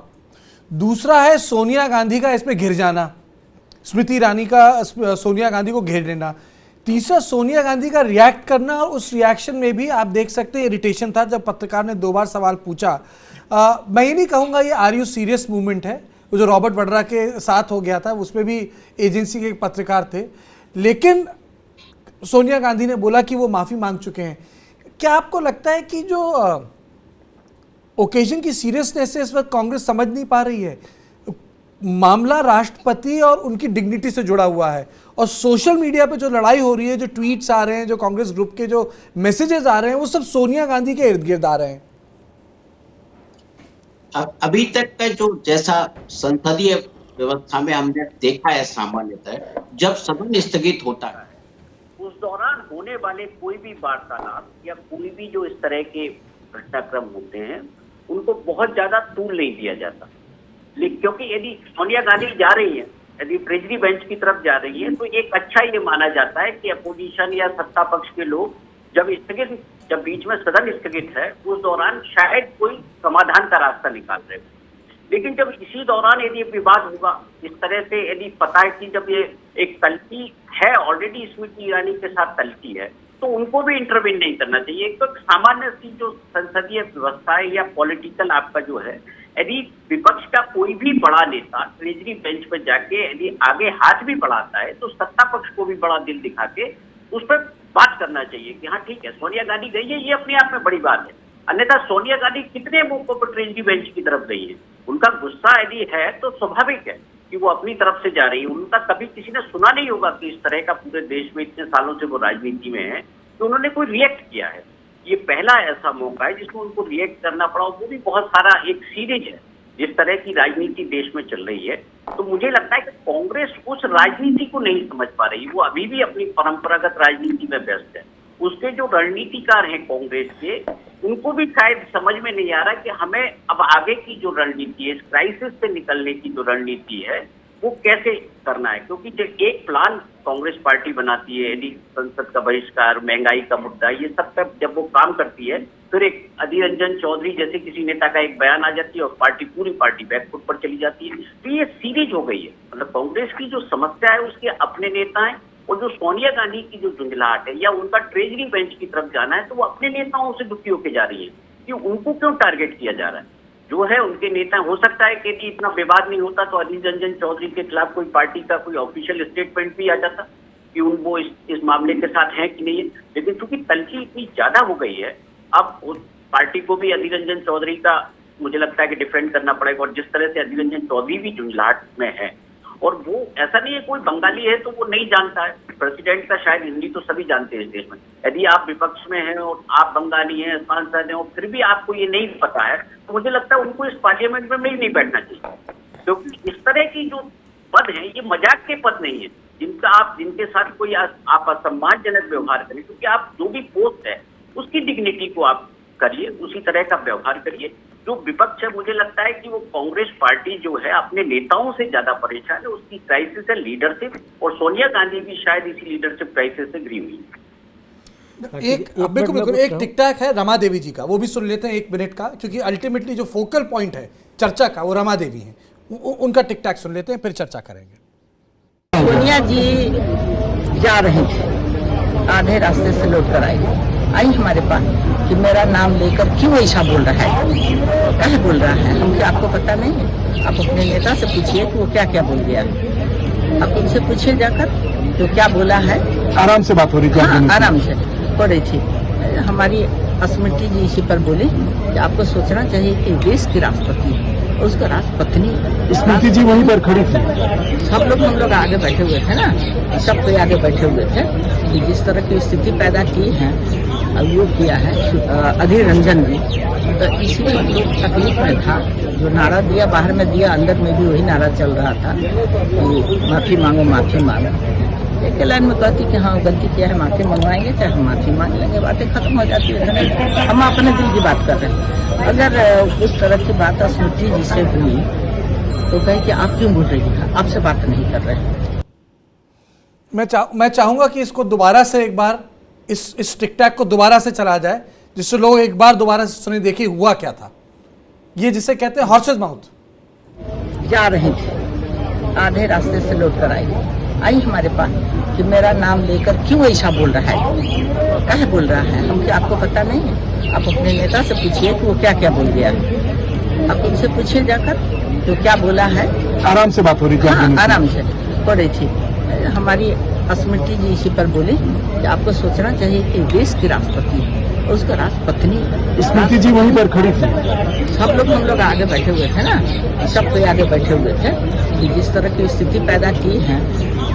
Speaker 1: दूसरा है सोनिया गांधी का इसमें घिर जाना, स्मृति ईरानी का सोनिया गांधी को घेर लेना, तीसरा सोनिया गांधी का रिएक्ट करना। और उस रिएक्शन में भी आप देख सकते हैं इरिटेशन था जब पत्रकार ने 2 बार सवाल पूछा। मैं ये नहीं कहूँगा ये आर यू सीरियस मूवमेंट है, वो जो रॉबर्ट वड्रा के साथ हो गया था उसमें भी एजेंसी के पत्रकार थे, लेकिन सोनिया गांधी ने बोला कि वो माफ़ी मांग चुके हैं। क्या आपको लगता है कि जो ओकेजन की सीरियसनेस है इस वक्त कांग्रेस समझ नहीं पा रही है? मामला राष्ट्रपति और उनकी डिग्निटी से जुड़ा हुआ है, और सोशल मीडिया पे जो लड़ाई हो रही है, जो ट्वीट्स आ रहे हैं, जो कांग्रेस ग्रुप के जो मैसेजेस आ रहे हैं, वो सब सोनिया गांधी के इर्द गिर्द आ रहे हैं।
Speaker 11: अभी तक का जो जैसा संसदीय व्यवस्था में हमने देखा है सामान्यतः, जब सदन स्थगित होता है
Speaker 12: उस दौरान होने वाले कोई भी वार्तालाप या कोई भी जो इस तरह के घटनाक्रम होते हैं, उनको बहुत ज्यादा तूल नहीं दिया जाता। लेकिन क्योंकि यदि सोनिया गांधी जा रही है, यदि ट्रेजरी बेंच की तरफ जा रही है, तो एक अच्छा ये माना जाता है कि अपोजिशन या सत्ता पक्ष के लोग जब बीच में सदन स्थगित है, उस दौरान शायद कोई समाधान का रास्ता निकाल रहे हो। लेकिन जब इसी दौरान यदि विवाद होगा, इस तरह से यदि पता है कि जब ये एक तल्खी है, ऑलरेडी स्मृति ईरानी के साथ तल्खी है, तो उनको भी इंटरवीन नहीं करना चाहिए। एक तो सामान्य सी जो संसदीय व्यवस्था है या पॉलिटिकल आपका जो है, यदि विपक्ष का कोई भी बड़ा नेता ट्रेजरी बेंच पर जाके यदि आगे हाथ भी बढ़ाता है तो सत्ता पक्ष को भी बड़ा दिल दिखा के उस पर बात करना चाहिए कि हाँ ठीक है, सोनिया गांधी गई है, ये अपने आप में बड़ी बात है। अन्यथा सोनिया गांधी कितने मौकों पर ट्रेजरी बेंच की तरफ गई है, उनका गुस्सा यदि है तो स्वाभाविक है कि वो अपनी तरफ से जा रही है। उनका कभी किसी ने सुना नहीं होगा कि इस तरह का पूरे देश में इतने सालों से वो राजनीति में है तो उन्होंने कोई रिएक्ट किया है। ये पहला ऐसा मौका है जिसमें उनको रिएक्ट करना पड़ा, वो भी बहुत सारा एक सीरीज है जिस तरह की राजनीति देश में चल रही है। तो मुझे लगता है कि कांग्रेस उस राजनीति को नहीं समझ पा रही, वो अभी भी अपनी परंपरागत राजनीति में व्यस्त है। उसके जो रणनीतिकार हैं कांग्रेस के, उनको भी शायद समझ में नहीं आ रहा कि हमें अब आगे की जो रणनीति है, इस क्राइसिस से निकलने की जो रणनीति है वो कैसे करना है। क्योंकि जब एक प्लान कांग्रेस पार्टी बनाती है, यदि संसद का बहिष्कार, महंगाई का मुद्दा, ये सब पर जब वो काम करती है, फिर एक अधीर रंजन चौधरी जैसे किसी नेता का एक बयान आ जाती है और पूरी पार्टी बैकफुट पर चली जाती है। तो ये सीरीज हो गई है। मतलब कांग्रेस की जो समस्या है उसके अपने नेता हैं, और जो सोनिया गांधी की जो झुंझलाहट है या उनका ट्रेजरी बेंच की तरफ जाना है, तो वो अपने नेताओं से दुखी होकर जा रही है कि उनको क्यों टारगेट किया जा रहा है। जो है उनके नेता, हो सकता है कि इतना विवाद नहीं होता तो अधीर रंजन चौधरी के खिलाफ कोई पार्टी का कोई ऑफिशियल स्टेटमेंट भी आ जाता कि वो इस मामले के साथ हैं कि नहीं है। लेकिन चूंकि तलखी इतनी ज्यादा हो गई है, अब उस पार्टी को भी अधीर रंजन चौधरी का मुझे लगता है कि डिफेंड करना पड़ेगा। और जिस तरह से अधीर रंजन चौधरी भी झुंझलाहट में है, और वो ऐसा नहीं है कोई बंगाली है तो वो नहीं जानता है प्रेसिडेंट का, शायद हिंदी तो सभी जानते हैं इस देश में। यदि आप विपक्ष में हैं और आप बंगाली हैं, सांसद हैं, और फिर भी आपको ये नहीं पता है, तो मुझे लगता है उनको इस पार्लियामेंट में नहीं बैठना चाहिए। क्योंकि इस तरह की जो पद हैं ये मजाक के पद नहीं है जिनके साथ कोई आप असम्मानजनक व्यवहार करें। क्योंकि आप जो भी पोस्ट है उसकी डिग्निटी को आप करिए, उसी तरह का व्यवहार करिए। जो विपक्ष है, मुझे लगता है कि वो कांग्रेस पार्टी जो है अपने नेताओं से ज्यादा परेशान है, उसकी क्राइसिस है लीडरशिप, और सोनिया गांधी भी शायद इसी लीडरशिप क्राइसिस से घिरी हुई है।
Speaker 1: एक बिल्कुल एक टिक टैक है रमा देवी जी का, वो भी सुन लेते हैं 1 मिनट का, क्योंकि अल्टीमेटली जो फोकल पॉइंट है चर्चा का वो रमा देवी है। उनका टिक टैक सुन लेते हैं, फिर चर्चा करेंगे।
Speaker 13: सोनिया जी जा रही थी, आधे रास्ते से लौट कर आई हमारे पास कि मेरा नाम लेकर क्यों ऐसा बोल रहा है, क्या बोल रहा है, हमको आपको पता नहीं है। आप अपने नेता से पूछिए कि वो क्या क्या बोल गया, आप उनसे पूछिए जाकर तो क्या बोला है। आराम से बात हो रही थी। हाँ, आराम से हो रही थी। हमारी स्मृति जी इसी पर बोली कि आपको सोचना चाहिए कि देश की राष्ट्रपति है, उसका राष्ट्रपति स्मृति जी वहीं पर खड़ी थी। सब लोग हम लोग आगे बैठे हुए थे ना, सब कोई आगे बैठे हुए थे कि जिस तरह की स्थिति पैदा की है वो किया है अधीर रंजन ने, तो इसलिए हम लोग तकलीफ में था। जो नारा दिया बाहर में दिया, अंदर में भी वही नारा चल रहा था कि माफी मांगो माफी मांगो। एक लाइन में कहती कि हाँ गलती किया है, माफी मंगवाएंगे, चाहे हम माफी मांग लेंगे, बातें खत्म हो जाती है। हम अपने दिल की बात कर रहे हैं। अगर उस तरह की बात स्मृति जी से हुई तो कहे कि आप क्यों बोल रही हैं, आपसे बात नहीं कर रहे।
Speaker 1: मैं चाहूंगा कि इसको दोबारा से एक बार इस टिक टैक को दोबारा से चला जाए, जिससे लोग एक बार दोबारा से सुने, देखिए हुआ क्या था। ये जिसे कहते हैं हॉर्सेस माउथ।
Speaker 13: जा रही थी, आधे रास्ते से लौट कर आई हमारे पास कि मेरा नाम लेकर क्यों ऐसा बोल रहा है, क्या बोल रहा है, हमको आपको पता नहीं है। आप अपने नेता से पूछिए कि वो क्या क्या बोल गया, आप उनसे पूछिए जाकर तो क्या बोला है। आराम से बात हो रही थी। हाँ, आराम से हो रही थी। हमारी स्मृति जी इसी पर बोली कि आपको सोचना चाहिए कि देश की राष्ट्रपति है, उसका राष्ट्रपति स्मृति जी वहीं पर खड़ी थी। सब लोग हम लोग आगे बैठे हुए थे ना, सब कोई आगे बैठे हुए थे कि जिस तरह की स्थिति पैदा की है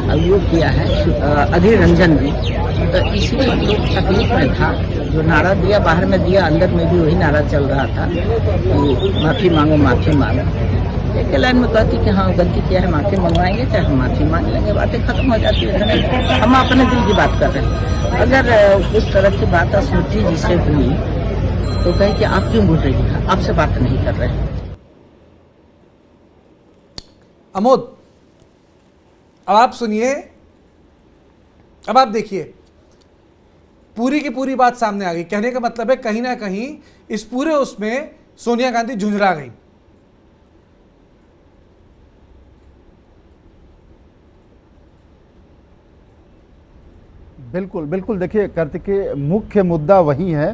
Speaker 13: वो किया है अधीर रंजन ने, तो इसलिए हम लोग तकलीफ में था। जो नारा दिया बाहर में दिया, अंदर में भी वही नारा चल रहा था कि माफी मांगो माफी मांगो। एक लाइन में कहती कि हाँ गलती किया है, माफी मंगवाएंगे, चाहे हम माफी मांग लेंगे, बातें खत्म हो जाती है। हम अपने दिल की बात कर रहे हैं। अगर उस तरह की बात स्मृति जी से हुई तो कहे कि आप क्यों बोल रही हैं, आपसे बात नहीं कर रहे।
Speaker 1: अमोद, अब आप सुनिए, अब आप देखिए, पूरी की पूरी बात सामने आ गई। कहने का मतलब है कहीं ना कहीं इस पूरे उसमें सोनिया गांधी झुंझला गई।
Speaker 6: बिल्कुल बिल्कुल, देखिए कार्तिकेय, मुख्य मुद्दा वही है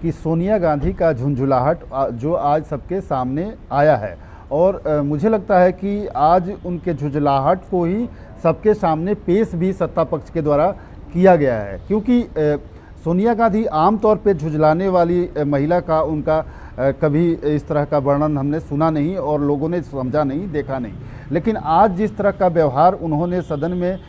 Speaker 6: कि सोनिया गांधी का झुंझुलाहट जो आज सबके सामने आया है, और मुझे लगता है कि आज उनके झुंझुलाहट को ही सबके सामने पेश भी सत्ता पक्ष के द्वारा किया गया है, क्योंकि सोनिया गांधी आमतौर पे झुंझलाने वाली महिला का उनका कभी इस तरह का वर्णन हमने सुना नहीं और लोगों ने समझा नहीं, देखा नहीं। लेकिन आज जिस तरह का व्यवहार उन्होंने सदन में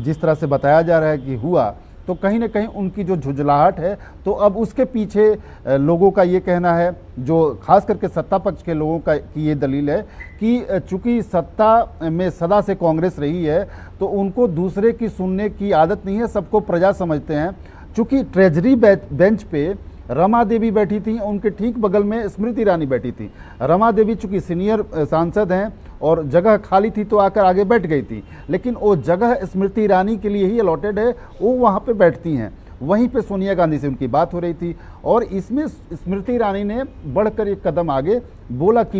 Speaker 6: जिस तरह से बताया जा रहा है कि हुआ, तो कहीं ना कहीं उनकी जो झुंझलाहट है, तो अब उसके पीछे लोगों का ये कहना है, जो खास करके सत्ता पक्ष के लोगों का की ये दलील है कि चूंकि सत्ता में सदा से कांग्रेस रही है, तो उनको दूसरे की सुनने की आदत नहीं है, सबको प्रजा समझते हैं। चूंकि ट्रेजरी बेंच पे रमा देवी बैठी थी, उनके ठीक बगल में स्मृति ईरानी बैठी थी। रमा देवी चूंकि सीनियर सांसद हैं और जगह खाली थी तो आकर आगे बैठ गई थी, लेकिन वो जगह स्मृति ईरानी के लिए ही अलॉटेड है, वो वहाँ पे बैठती हैं। वहीं पे सोनिया गांधी से उनकी बात हो रही थी और इसमें स्मृति ईरानी ने बढ़कर एक कदम आगे बोला कि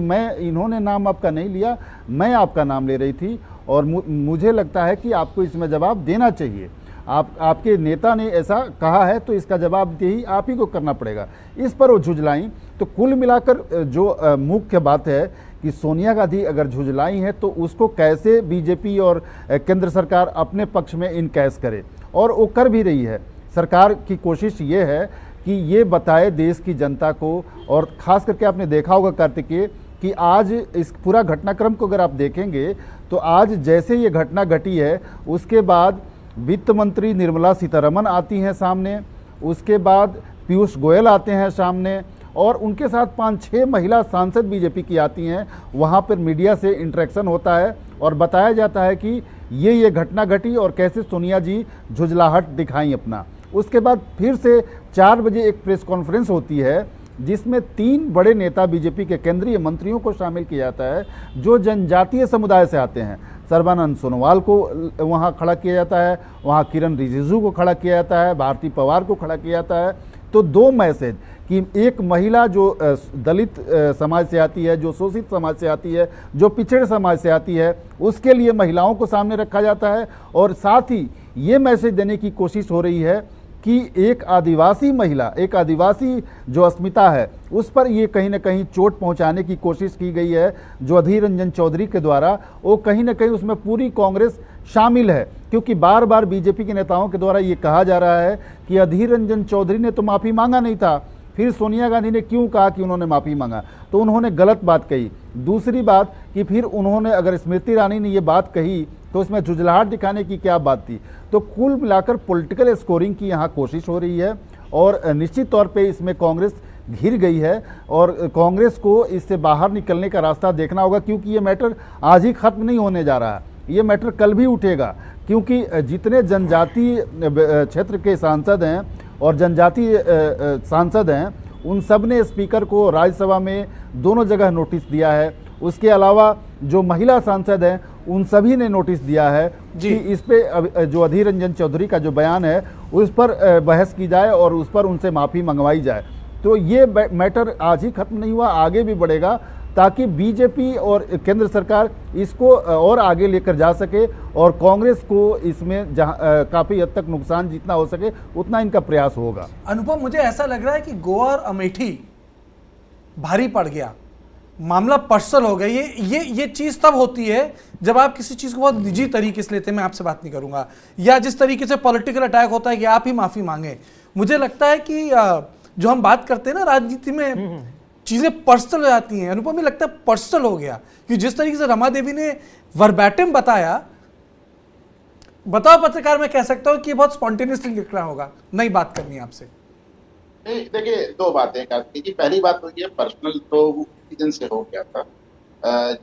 Speaker 6: इन्होंने नाम आपका नहीं लिया, मैं आपका नाम ले रही थी और मुझे लगता है कि आपको इसमें जवाब देना चाहिए। आपके नेता ने ऐसा कहा है तो इसका जवाबदेही आप ही को करना पड़ेगा। इस पर वो झुंझलाई। तो कुल मिलाकर जो मुख्य बात है कि सोनिया गांधी अगर झुंझलाई हैं तो उसको कैसे बीजेपी और केंद्र सरकार अपने पक्ष में इनकैश करे, और वो कर भी रही है। सरकार की कोशिश ये है कि ये बताए देश की जनता को, और ख़ास करके आपने देखा होगा कार्तिकेय कि आज इस पूरा घटनाक्रम को अगर आप देखेंगे तो आज जैसे ये घटना घटी है, उसके बाद वित्त मंत्री निर्मला सीतारमण आती हैं सामने, उसके बाद पीयूष गोयल आते हैं सामने, और उनके साथ 5-6 महिला सांसद बीजेपी की आती हैं। वहाँ पर मीडिया से इंटरेक्शन होता है और बताया जाता है कि ये घटना घटी और कैसे सोनिया जी झुंझलाहट दिखाई अपना। उसके बाद फिर से 4 बजे एक प्रेस कॉन्फ्रेंस होती है जिसमें 3 बड़े नेता बीजेपी के केंद्रीय मंत्रियों को शामिल किया जाता है जो जनजातीय समुदाय से आते हैं। सर्बानंद सोनोवाल को वहाँ खड़ा किया जाता है, वहाँ किरण रिजिजू को खड़ा किया जाता है, भारती पवार को खड़ा किया जाता है। तो 2 मैसेज कि एक महिला जो दलित समाज से आती है, जो शोषित समाज से आती है, जो पिछड़े समाज से आती है, उसके लिए महिलाओं को सामने रखा जाता है, और साथ ही ये मैसेज देने की कोशिश हो रही है कि एक आदिवासी महिला, एक आदिवासी जो अस्मिता है, उस पर ये कहीं ना कहीं चोट पहुंचाने की कोशिश की गई है जो अधीर रंजन चौधरी के द्वारा। वो कहीं ना कहीं उसमें पूरी कांग्रेस शामिल है, क्योंकि बार बार बीजेपी के नेताओं के द्वारा ये कहा जा रहा है कि अधीर रंजन चौधरी ने तो माफ़ी मांगा नहीं था, फिर सोनिया गांधी ने क्यों कहा कि उन्होंने माफ़ी मांगा, तो उन्होंने गलत बात कही। दूसरी बात कि फिर उन्होंने, अगर स्मृति ईरानी ने ये बात कही तो उसमें झुंझलाहट दिखाने की क्या बात थी। तो कुल मिलाकर पॉलिटिकल स्कोरिंग की यहाँ कोशिश हो रही है, और निश्चित तौर पे इसमें कांग्रेस घिर गई है, और कांग्रेस को इससे बाहर निकलने का रास्ता देखना होगा, क्योंकि ये मैटर आज ही खत्म नहीं होने जा रहा है, ये मैटर कल भी उठेगा। क्योंकि जितने जनजातीय क्षेत्र के सांसद हैं और जनजातीय सांसद हैं, उन सब ने स्पीकर को राज्यसभा में दोनों जगह नोटिस दिया है। उसके अलावा जो महिला सांसद हैं उन सभी ने नोटिस दिया है कि इस पे जो अधीर रंजन चौधरी का जो बयान है उस पर बहस की जाए और उस पर उनसे माफ़ी मंगवाई जाए। तो ये मैटर आज ही खत्म नहीं हुआ, आगे भी बढ़ेगा, ताकि बीजेपी और केंद्र सरकार इसको और आगे लेकर जा सके और कांग्रेस को इसमें काफ़ी हद तक नुकसान जितना हो सके उतना इनका प्रयास होगा।
Speaker 1: अनुपम, मुझे ऐसा लग रहा है कि गोवा और अमेठी भारी पड़ गया, मामला पर्सनल हो गया। ये चीज़ तब होती है जब आप किसी चीज़ को बहुत निजी तरीके से लेते हैं। मैं आपसे बात नहीं करूंगा, या जिस तरीके से पॉलिटिकल अटैक होता है कि आप ही माफ़ी मांगे। मुझे लगता है कि जो हम बात करते हैं ना राजनीति में, चीज़ें पर्सनल हो जाती हैं। अनुपम, लगता है पर्सनल हो गया कि जिस तरीके से रमा देवी ने वर्बैटिम बताया, बताओ पत्रकार, मैं कह सकता हूँ कि बहुत स्पॉन्टेनियसली लिख रहा होगा, नई बात करनी है आपसे।
Speaker 14: देखिए, 2 बातें कार्तिक जी। पहली बात तो ये पर्सनल तो दिन से हो गया था,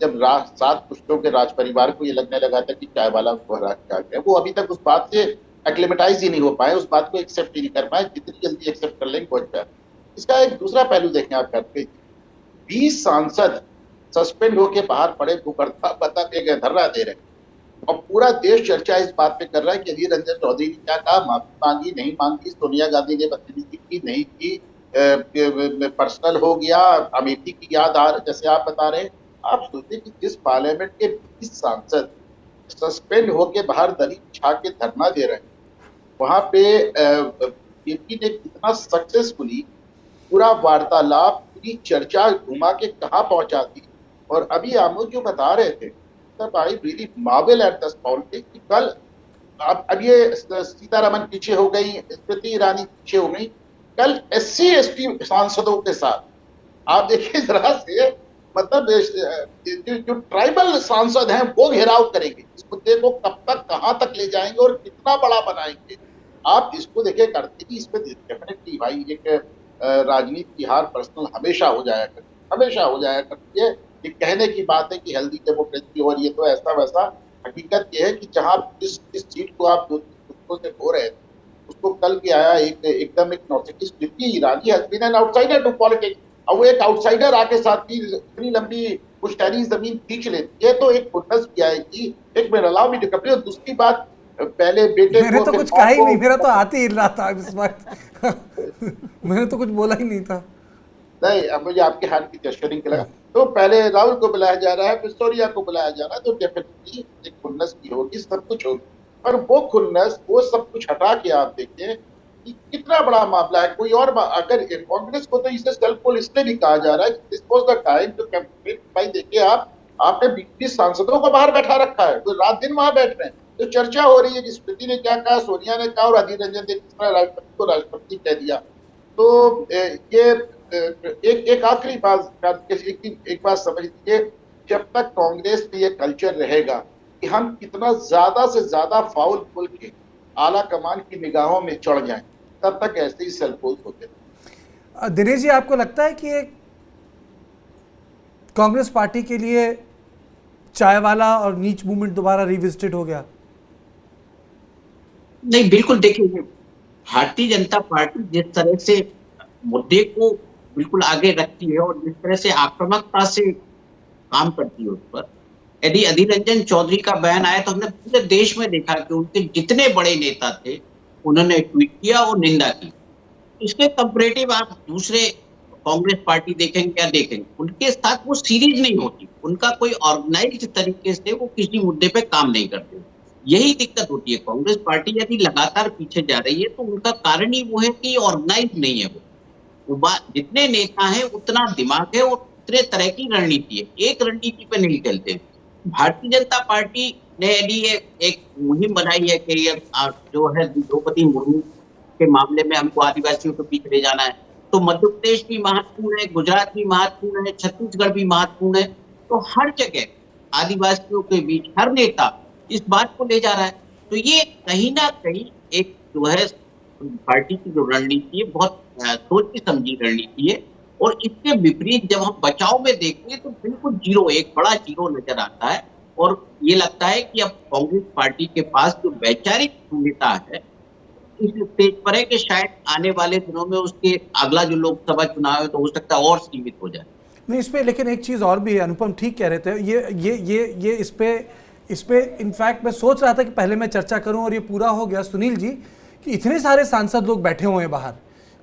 Speaker 14: जब 7 पुश्तों के राज परिवार को ये लगने लगा था कि चाय वाला वो अभी तक उस बात से एक्लिमेटाइज ही नहीं हो पाए, उस बात को एक्सेप्ट ही नहीं कर पाए। जितनी जल्दी एक्सेप्ट कर लेंगे बहुत बेहतर। इसका एक दूसरा पहलू देखें आप करके, 20 सांसद सस्पेंड होकर बाहर पड़े, भूखर्ता पे धरना दे रहे, और पूरा देश चर्चा इस बात पे कर रहा है कि अधीर रंजन चौधरी ने क्या कहा, माफी मांगी नहीं मांगी, सोनिया गांधी ने बदतमीजी की नहीं की, पर्सनल हो गया, अमेठी की याद आ, जैसे आप बता रहे हैं। आप सोचिए कि जिस पार्लियामेंट के 20 सांसद सस्पेंड होके बाहर दरी बिछा के धरना दे रहे हैं, वहां पे जेपी ने कितना सक्सेसफुली पूरा वार्तालाप, पूरी चर्चा घुमा के कहाँ पहुंचा दी। और अभी आमोद जो बता रहे थे, तब I really marvel at the politics कि कल अब ये सीतारमन पीछे हो गई, स्मृति ईरानी पीछे हो गई, कल SC ST सांसदों के साथ आप देखिए जरा से, मतलब जो ट्राइबल सांसद हैं वो घेराव करेंगे इस मुद्दे को, कब तक कहां तक ले जाएंगे और कितना बड़ा बनाएंगे। आप इसको देखिए करते कि इसमें डेफिनेटली भाई एक राजनीति की हार पर्सनल हमेशा हो जाया करती है। ये कहने की बात है कि हेल्दी डेमोक्रेसी और ये तो ऐसा वैसा, हकीकत ये है कि जहां जिस सीट को आप 2-3 कुत्तों से खो रहे थे, उसको कल के आया एकदम एक नौसिकी Smriti Irani has been an outsider to politics. अब वो एक आउटसाइडर आके साथ ही इतनी लंबी पुश्तैनी जमीन खींच लेती है, तो एक खुन्नस भी आएगी। एक मेरा अलाउ मी टू कंप्लीट। दूसरी बात, पहले बेटे
Speaker 1: मैंने तो कुछ कहा ही नहीं, मेरा तो हाथ ही हिल रहा था इस वक्त मैंने तो कुछ बोला ही नहीं था।
Speaker 14: नहीं, अब मुझे आपके हाथ की जस्चरिंग के लगा। तो पहले राहुल को बुलाया जा रहा है, फिर सोनिया को बुलाया जा रहा है, तो डेफिनेटली एक खुन्नस की होगी, सब कुछ होगी। और वो खुन्नस, वो सब कुछ हटा के आप देखिए कि कितना बड़ा मामला है। कोई और अगर कांग्रेस को तो इसे सेल्फ पोल इसलिए भी कहा जा रहा है कि this was the time to campaign. भाई देखिए, आपने 20 सांसदों को बाहर बैठा रखा है, तो रात दिन वहां बैठ रहे हैं, तो चर्चा हो रही है कि स्मृति ने क्या कहा, सोनिया ने कहा और अधीर रंजन ने किस तरह राष्ट्रपति को राष्ट्रपति कह दिया। तो ये एक आखिरी बात, एक बात समझ लीजिए, जब तक कांग्रेस में ये कल्चर रहेगा कि हम कितना ज्यादा से ज्यादा फाउल बोल के आला कमान की निगाहों में चढ़ जाएं, तब तक ऐसे ही सेल्फोज होते हैं।
Speaker 1: दिनेश जी, आपको लगता है कि ये कांग्रेस पार्टी के लिए चाय वाला और नीच मूवमेंट दोबारा रिविजिटेड हो गया?
Speaker 11: नहीं, बिल्कुल। देखिए, भारतीय जनता पार्टी जिस तरह से मुद्दे को बिल्कुल आगे रखती है और जिस तरह से आक्रामकता से काम करती है उस पर, यदि अधीर रंजन चौधरी का बयान आया तो हमने पूरे देश में देखा कि उनके जितने बड़े नेता थे उन्होंने ट्वीट किया और निंदा की। इसके कंपैरेटिव आप दूसरे कांग्रेस पार्टी देखेंगे या देखेंगे, उनके साथ वो सीरीज नहीं होती, उनका कोई ऑर्गेनाइज्ड तरीके से वो किसी मुद्दे पे काम नहीं करते। यही दिक्कत होती है। कांग्रेस पार्टी यदि लगातार पीछे जा रही है तो उनका कारण ही वो है कि ऑर्गेनाइज नहीं है। वो जितने नेता हैं उतना दिमाग है और उतने तरह की रणनीति है, एक रणनीति पे नहीं चलते। भारतीय जनता पार्टी ने यदि एक मुहिम बनाई है कि जो है द्रौपदी मुर्मू के मामले में हमको आदिवासियों के बीच ले जाना है, तो मध्य प्रदेश भी महत्वपूर्ण है, गुजरात भी महत्वपूर्ण है, छत्तीसगढ़ भी महत्वपूर्ण है। तो हर जगह आदिवासियों के बीच हर नेता इस बात को ले जा रहा है। तो ये कहीं ना कहीं एक जो है पार्टी की जो रणनीति है, बहुत सोची समझी रणनीति है। और इसके विपरीत जब हम बचाव में देखते हैं तो बिल्कुल जीरो, एक बड़ा जीरो नजर आता है। और ये लगता है कि अब कांग्रेस पार्टी के पास जो वैचारिक शून्यता है इस स्टेज पर है कि शायद आने वाले दिनों में उसके अगला जो लोकसभा चुनाव है तो हो सकता है और सीमित हो जाए।
Speaker 1: नहीं, इस पे लेकिन एक चीज़ और भी है, अनुपम ठीक कह रहे थे, ये इस पे इनफैक्ट मैं सोच रहा था कि पहले मैं चर्चा करूं और ये पूरा हो गया सुनील जी, कि इतने सारे सांसद लोग बैठे हुए हैं बाहर,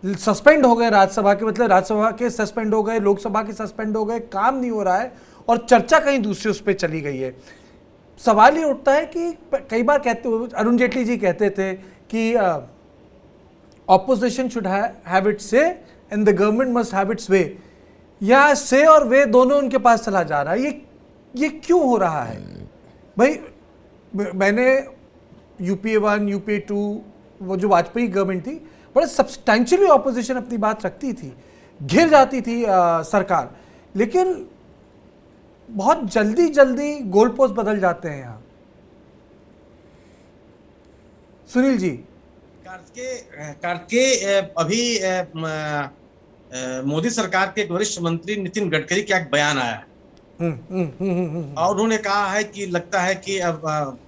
Speaker 1: सस्पेंड हो गए राज्यसभा के, मतलब राज्यसभा के सस्पेंड हो गए, लोकसभा के सस्पेंड हो गए, काम नहीं हो रहा है और चर्चा कहीं दूसरे उस पर चली गई है। सवाल ये उठता है कि कई बार अरुण जेटली जी कहते थे कि opposition should have its say and the government must have its way, या से और वे दोनों उनके पास चला जा रहा है। ये क्यों हो रहा है भाई? मैंने UPA 1, UPA 2, वो जो वाजपेयी गवर्नमेंट थी, बड़े सब्सटैंशियली ऑपोजिशन अपनी बात रखती थी, घिर जाती थी सरकार, लेकिन बहुत जल्दी गोल पोस्ट बदल जाते हैं यहाँ। सुनील जी,
Speaker 9: कार्तिकेय, अभी मोदी सरकार के वरिष्ठ मंत्री नितिन गडकरी का एक बयान आया है और उन्होंने कहा है कि लगता है कि अब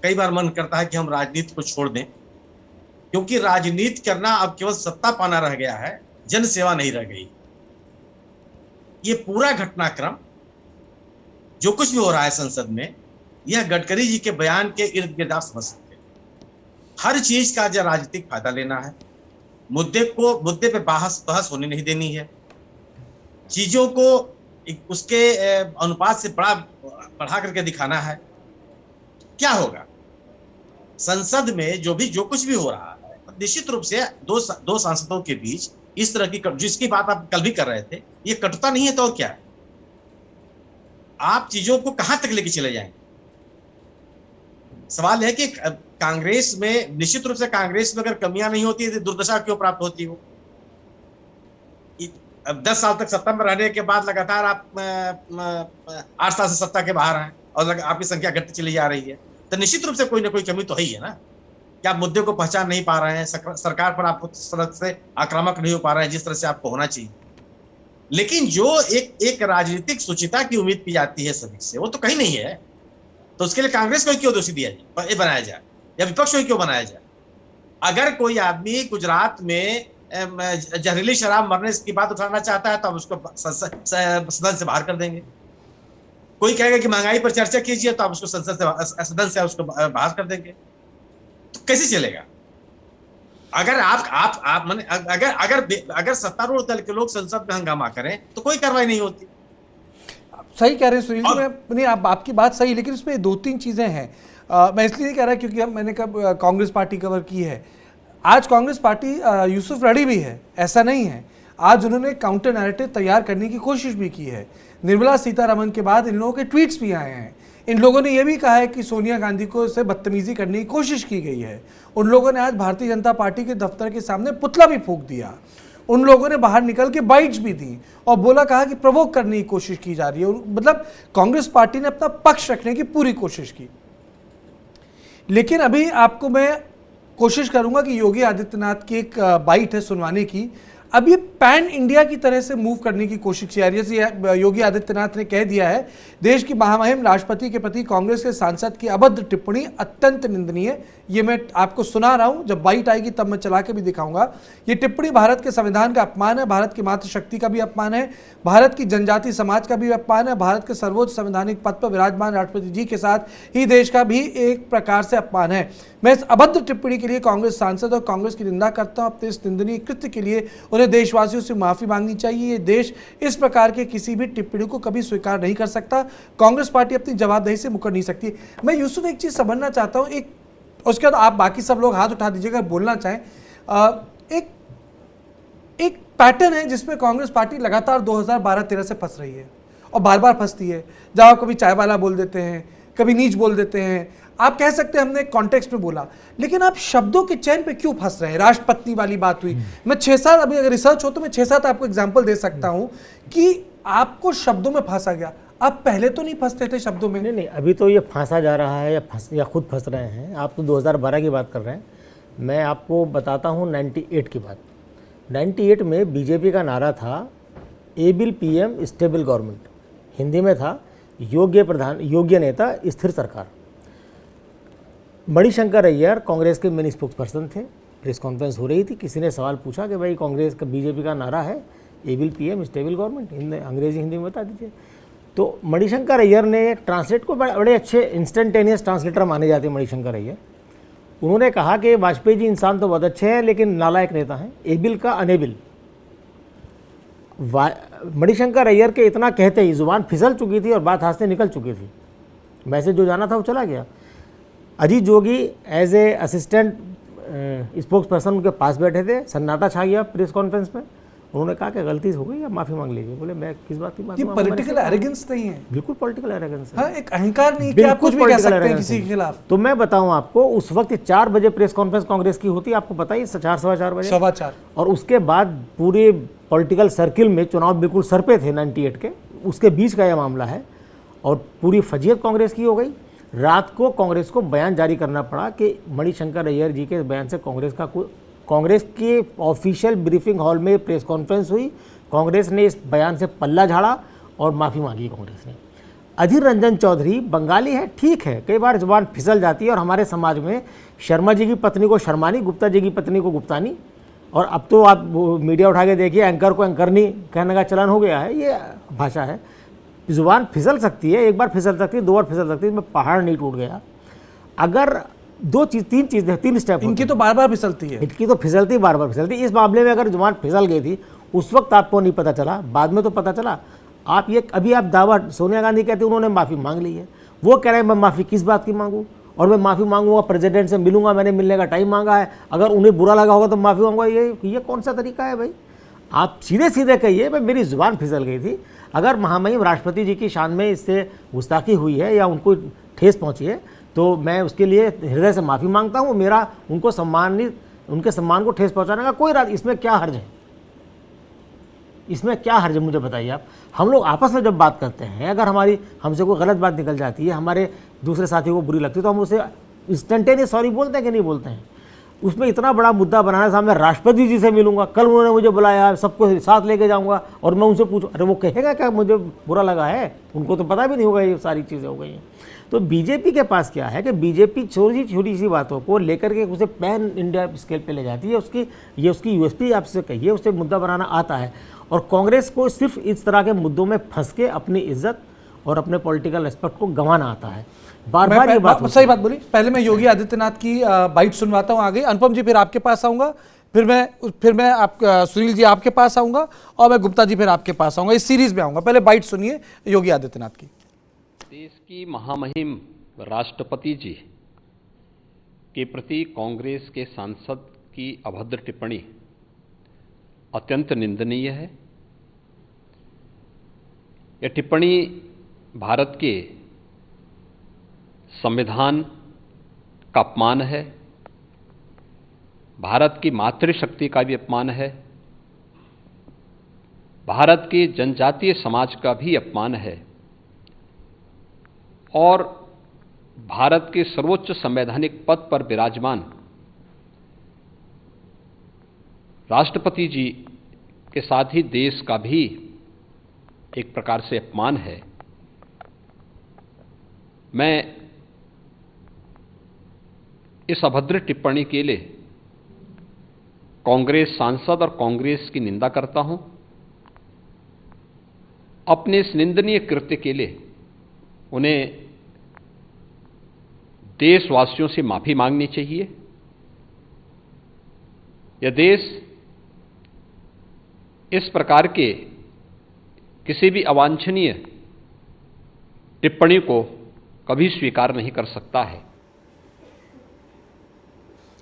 Speaker 9: कई बार मन करता है कि हम राजनीति को छोड़ दें, क्योंकि राजनीति करना अब केवल सत्ता पाना रह गया है, जन सेवा नहीं रह गई। ये पूरा घटनाक्रम जो कुछ भी हो रहा है संसद में, यह गडकरी जी के बयान के इर्द गिर्द आप समझ सकते हैं। हर चीज का जो राजनीतिक फायदा लेना है, मुद्दे पे बहस होने नहीं देनी है, चीजों को उसके अनुपात से बढ़ा करके दिखाना है। क्या होगा संसद में जो कुछ भी हो रहा है, निश्चित रूप से दो सांसदों के बीच इस तरह की जिसकी बात आप कल भी कर रहे थे, ये कटुता नहीं है तो और क्या? आप चीजों को कहां तक लेके चले जाएंगे? सवाल है कि कांग्रेस में, निश्चित रूप से कांग्रेस में अगर कमियां नहीं होती तो दुर्दशा क्यों प्राप्त होती हो? अब 10 साल तक सत्ता में रहने के बाद लगातार आप 8 साल से सत्ता के बाहर हैं और आपकी संख्या घटती चली जा रही है, तो निश्चित रूप से कोई ना कोई कमी तो है ही है ना कि आप मुद्दे को पहचान नहीं पा रहे हैं, सरकार पर आप उस तरह से आक्रामक नहीं हो पा रहे हैं जिस तरह से आपको होना चाहिए। लेकिन जो एक राजनीतिक सुचिता की उम्मीद की जाती है सभी से, वो तो कहीं नहीं है। तो उसके लिए कांग्रेस को क्यों दोषी दिया जाए, बनाया जाए, या विपक्ष को क्यों बनाया जाए? अगर कोई आदमी गुजरात में जहरीली शराब मरने की बात उठाना चाहता है तो आप उसको सदन से बाहर कर देंगे। कोई कहेगा कि महंगाई पर चर्चा कीजिए तो आप उसको सदन से उसको बाहर कर देंगे। तो कैसे चलेगा? अगर आप माने अगर सत्तारूढ़ दल के लोग संसद में हंगामा करें तो कोई कार्रवाई नहीं होती।
Speaker 1: सही कह रहे हैं सुनील जी, नहीं आपकी बात सही, लेकिन इसमें 2-3 चीजें हैं। मैं इसलिए नहीं कह रहा क्योंकि मैंने कब कांग्रेस पार्टी कवर की है। आज कांग्रेस पार्टी यूसुफ रेड्डी भी है, ऐसा नहीं है। आज उन्होंने काउंटर नैरेटिव तैयार करने की कोशिश भी की है। निर्मला सीतारमण के बाद इन लोगों के ट्वीट्स भी आए हैं। इन लोगों ने यह भी कहा है कि सोनिया गांधी को से बदतमीजी करने की कोशिश की गई है। उन लोगों ने आज भारतीय जनता पार्टी के दफ्तर के सामने पुतला भी फूंक दिया। उन लोगों ने बाहर निकल के बाइट्स भी दी और बोला, कहा कि प्रोवोक करने की कोशिश की जा रही है। मतलब कांग्रेस पार्टी ने अपना पक्ष रखने की पूरी कोशिश की। लेकिन अभी आपको मैं कोशिश करूंगा कि योगी आदित्यनाथ की एक बाइट है सुनवाने की। अब ये पैन इंडिया की तरह से मूव करने की कोशिश की जा रही है। जैसे योगी आदित्यनाथ ने कह दिया है, देश की महामहिम राष्ट्रपति के प्रति कांग्रेस के सांसद की अभद्र टिप्पणी अत्यंत निंदनीय है। ये मैं आपको सुना रहा हूं, जब बाइट आएगी तब मैं चला के भी दिखाऊंगा। ये टिप्पणी भारत के संविधान का अपमान है, भारत की मातृशक्ति का भी अपमान है, भारत की जनजाति समाज का भी अपमान है, भारत के सर्वोच्च संवैधानिक पद पर विराजमान राष्ट्रपति जी के साथ ही देश का भी एक प्रकार से अपमान है। मैं इस अभद्र टिप्पणी के लिए कांग्रेस सांसद और कांग्रेस की निंदा करता हूं। अपने इस निंदनीय कृत्य के लिए उन्हें देशवासियों से माफी मांगनी चाहिए। ये देश इस प्रकार के किसी भी टिप्पणी को कभी स्वीकार नहीं कर सकता। कांग्रेस पार्टी अपनी जवाबदेही से मुकर नहीं सकती। मैं यूसुफ एक चीज समझना चाहता हूं, एक उसके बाद आप बाकी सब लोग हाथ उठा दीजिएगा बोलना चाहें। एक पैटर्न है जिसमें कांग्रेस पार्टी लगातार 2012-13 से फंस रही है और बार बार फंसती है। जब आप कभी चाय वाला बोल देते हैं, कभी नीच बोल देते हैं, आप कह सकते हैं हमने कॉन्टेक्स्ट में बोला, लेकिन आप शब्दों के चयन पे क्यों फंस रहे हैं? राष्ट्रपति वाली बात हुई, मैं 6-7 अभी अगर रिसर्च हो तो मैं 6-7 आपको एग्जांपल दे सकता हूं कि आपको शब्दों में फंसा गया। आप पहले तो नहीं फंसते थे शब्दों में।
Speaker 8: नहीं, अभी तो ये फंसा जा रहा है या खुद फंस रहे हैं। आप तो 2012 की बात कर रहे हैं, मैं आपको बताता हूँ 98 की बात। 98 में बीजेपी का नारा था able PM stable government, Hindi में था योग्य नेता स्थिर सरकार। मणिशंकर अय्यर कांग्रेस के मेन स्पोक्स पर्सन थे। प्रेस कॉन्फ्रेंस हो रही थी, किसी ने सवाल पूछा कि भाई कांग्रेस का बीजेपी का नारा है एबल पीएम स्टेबल गवर्नमेंट, अंग्रेजी हिंदी में बता दीजिए। तो मणिशंकर अय्यर ने ट्रांसलेट को बड़े अच्छे इंस्टेंटेनियस ट्रांसलेटर माने जाते हैं मणिशंकर अय्यर। उन्होंने कहा कि वाजपेयी जी इंसान तो बहुत अच्छे हैं लेकिन नालायक नेता हैं, एबल का अनेबल। मणिशंकर अय्यर के इतना कहते ही जुबान फिसल चुकी थी और बात हाथ से निकल चुकी थी। मैसेज जो जाना था वो चला गया। Ajit Jogi as a assistant spokesperson उनके पास बैठे थे, सन्नाटा छा गया प्रेस कॉन्फ्रेंस में। उन्होंने कहा कि गलती हो गई, आप माफ़ी मांग लीजिए। बोले मैं किस बात की माफी?
Speaker 1: पॉलिटिकल एरोगेंस नहीं है,
Speaker 8: बिल्कुल पॉलिटिकल एरोगेंस है।
Speaker 1: हाँ, एक अहंकार नहीं कि आप कुछ भी कह सकते हैं किसी के खिलाफ।
Speaker 8: तो मैं बताऊं आपको, उस वक्त 4 बजे प्रेस कॉन्फ्रेंस कांग्रेस की होती, आपको पता ही 4-4:15 बजे,
Speaker 1: 4:15।
Speaker 8: और उसके बाद पूरे पॉलिटिकल सर्किल में चुनाव बिल्कुल सर पे थे 98 के, उसके बीच का यह मामला है और पूरी फजीयत कांग्रेस की हो गई। रात को कांग्रेस को बयान जारी करना पड़ा कि मणिशंकर अय्यर जी के बयान से कांग्रेस के ऑफिशियल ब्रीफिंग हॉल में प्रेस कॉन्फ्रेंस हुई। कांग्रेस ने इस बयान से पल्ला झाड़ा और माफ़ी मांगी कांग्रेस ने। अधीर रंजन चौधरी बंगाली है, ठीक है, कई बार जुबान फिसल जाती है और हमारे समाज में शर्मा जी की पत्नी को शर्मानी, गुप्ता जी की पत्नी को गुप्तानी, और अब तो आप मीडिया उठा के देखिए एंकर को एंकरनी कहने का चलन हो गया है। ये भाषा है, जुबान फिसल सकती है, एक बार फिसल सकती है, 2 बार फिसल सकती है, मैं पहाड़ नहीं टूट गया। अगर 3 स्टेप,
Speaker 1: इनकी तो बार बार फिसलती है,
Speaker 8: इनकी तो फिसलती बार बार फिसलती। इस मामले में अगर जुबान फिसल गई थी उस वक्त आपको नहीं पता चला, बाद में तो पता चला। आप ये अभी आप दावा, सोनिया गांधी कहती है उन्होंने माफ़ी मांग ली है, वो कह रहे हैं मैं माफ़ी किस बात की मांगूँ, और मैं माफ़ी मांगूंगा, प्रेसिडेंट से मिलूंगा, मैंने मिलने का टाइम मांगा है, अगर उन्हें बुरा लगा होगा तो माफ़ी मांगूंगा, ये कौन सा तरीका है भाई? आप सीधे सीधे कहिए। मैं मेरी ज़ुबान फिसल गई थी। अगर महामहिम राष्ट्रपति जी की शान में इससे गुस्ताखी हुई है या उनको ठेस पहुंची है तो मैं उसके लिए हृदय से माफ़ी मांगता हूँ। मेरा उनको उनके सम्मान को ठेस पहुंचाने का कोई इसमें क्या हर्ज है? इसमें क्या हर्ज है मुझे बताइए आप। हम लोग आपस में जब बात करते हैं, अगर हमसे कोई गलत बात निकल जाती है, हमारे दूसरे साथियों को बुरी लगती है, तो हम उसे इंस्टेंटेनियस सॉरी बोलते हैं कि नहीं बोलते हैं? उसमें इतना बड़ा मुद्दा बनाना, सामने राष्ट्रपति जी से मिलूंगा, कल उन्होंने मुझे बुलाया, सबको साथ लेके जाऊंगा और मैं उनसे पूछूं, अरे वो कहेगा क्या मुझे बुरा लगा है? उनको तो पता भी नहीं होगा ये सारी चीज़ें हो गई हैं। तो बीजेपी के पास क्या है कि बीजेपी छोटी सी बातों को लेकर के उसे पैन इंडिया स्केल पे ले जाती है। उसकी यूएसपी आपसे कहिए, उसे मुद्दा बनाना आता है। और कांग्रेस को सिर्फ इस तरह के मुद्दों में फंस के अपनी इज्जत और अपने पॉलिटिकल रेस्पेक्ट को गंवाना आता है। बार बार ये बात
Speaker 1: सही बात बोली। पहले मैं योगी आदित्यनाथ की बाइट सुनवाता हूँ आगे। अनुपम जी फिर आपके पास आऊँगा, फिर मैं सुनील जी आपके पास आऊँगा और मैं गुप्ता जी फिर आपके पास आऊँगा। इस सीरीज में आऊँगा। पहले बाइट सुनिए योगी आदित्यनाथ की।
Speaker 15: देश की महामहिम राष्ट्रपति जी के प्रति कांग्रेस के सांसद की अभद्र टिप्पणी अत्यंत निंदनीय है। यह टिप्पणी भारत के संविधान का अपमान है, भारत की मातृशक्ति का भी अपमान है, भारत के जनजातीय समाज का भी अपमान है और भारत के सर्वोच्च संवैधानिक पद पर विराजमान राष्ट्रपति जी के साथ ही देश का भी एक प्रकार से अपमान है। मैं इस अभद्र टिप्पणी के लिए कांग्रेस सांसद और कांग्रेस की निंदा करता हूं। अपने इस निंदनीय कृत्य के लिए उन्हें देशवासियों से माफी मांगनी चाहिए। यह देश इस प्रकार के किसी भी अवांछनीय टिप्पणी को कभी स्वीकार नहीं कर सकता है।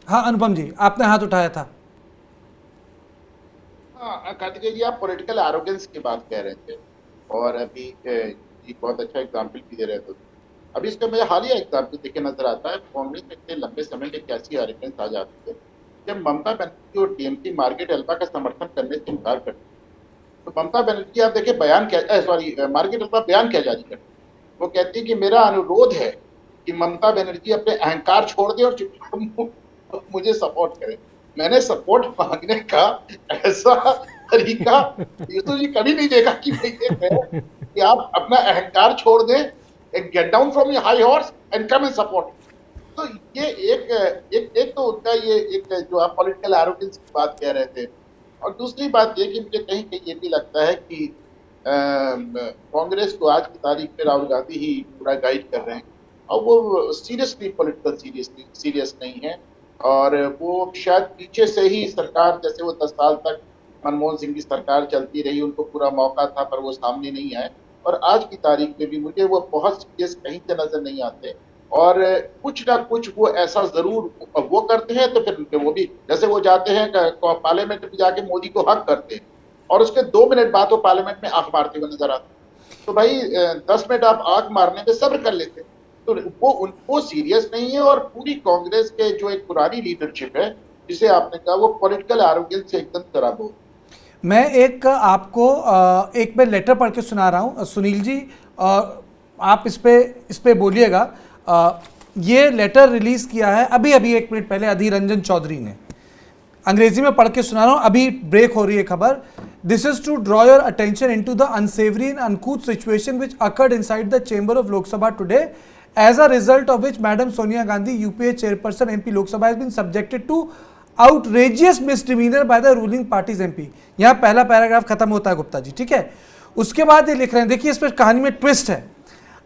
Speaker 1: हाँ अनुपम जी, आपने हाथ उठाया था।
Speaker 14: हाँ कार्तिकेय जी, आप पॉलिटिकल एरोगेंस की बात कह रहे थे और अभी एक बहुत अच्छा एग्जाम्पल भी दे रहे थे। अभी इसका मुझे हालिया एग्जाम्पल देखे नजर आता है। कांग्रेस में इतने लंबे समय में कैसी एरोगेंस आ जाती है। जब ममता बनर्जी और टीएमसी मार्केट अल्पा का समर्थन करने से इनकार करती है तो ममता बनर्जी आप देखिए मार्केट अल्पा बयान क्या जारी करती है। वो कहती है कि मेरा अनुरोध है कि ममता बनर्जी अपने अहंकार छोड़ दे और मुझे सपोर्ट करें। मैंने सपोर्ट मांगने का ऐसा तरीका यूसुफ जी कभी नहीं देखा कि कि आप अपना अहंकार छोड़ दें, get down from your high horse and come and support. तो ये एक तो उनका ये एक जो आप पॉलिटिकल एरोगेंस की बात कह रहे थे, और दूसरी बात ये कि मुझे कहीं कहीं ये भी लगता है कि कांग्रेस को आज की तारीख में राहुल गांधी ही पूरा गाइड कर रहे हैं और वो सीरियसली पॉलिटिकल सीरियस नहीं है। और वो शायद पीछे से ही सरकार, जैसे वो 10 साल तक मनमोहन सिंह की सरकार चलती रही, उनको पूरा मौका था पर वो सामने नहीं आए। और आज की तारीख में भी मुझे वो बहुत सीरियस कहीं से नजर नहीं आते और कुछ ना कुछ वो ऐसा जरूर वो करते हैं। तो फिर वो भी जैसे वो जाते हैं पार्लियामेंट में जाके मोदी को हक करते हैं और उसके 2 मिनट बाद वो पार्लियामेंट में आंख मारते हुए नजर आते हैं। तो भाई 10 मिनट आप आंख मारने में सब्र कर लेते हैं। तो वो सीरियस नहीं है। और पूरी कांग्रेस के जो एक पुरानी लीडरशिप है जिसे आपने कहा, वो पॉलिटिकल एरोगेंस से एकदम खराब हो।
Speaker 1: मैं एक आपको एक मैं लेटर पढ़ के सुना रहा हूँ सुनील जी, आप इस पे बोलिएगा। ये लेटर रिलीज किया है अभी 1 मिनट पहले अधीर रंजन चौधरी ने। अंग्रेजी में पढ़ के सुना रहा हूँ, अभी ब्रेक हो रही है खबर। This is to draw your attention into the unsavoury and uncouth situation which occurred inside the chamber of Lok Sabha today, as a result of which Madam Sonia Gandhi, UPA chairperson MP Lok Sabha, has been subjected to outrageous misdemeanor by the ruling party's MP। यहाँ पहला paragraph खत्म होता है गुप्ता जी, ठीक है। उसके बाद ये लिख रहे हैं, देखिए इस पर कहानी में ट्विस्ट है।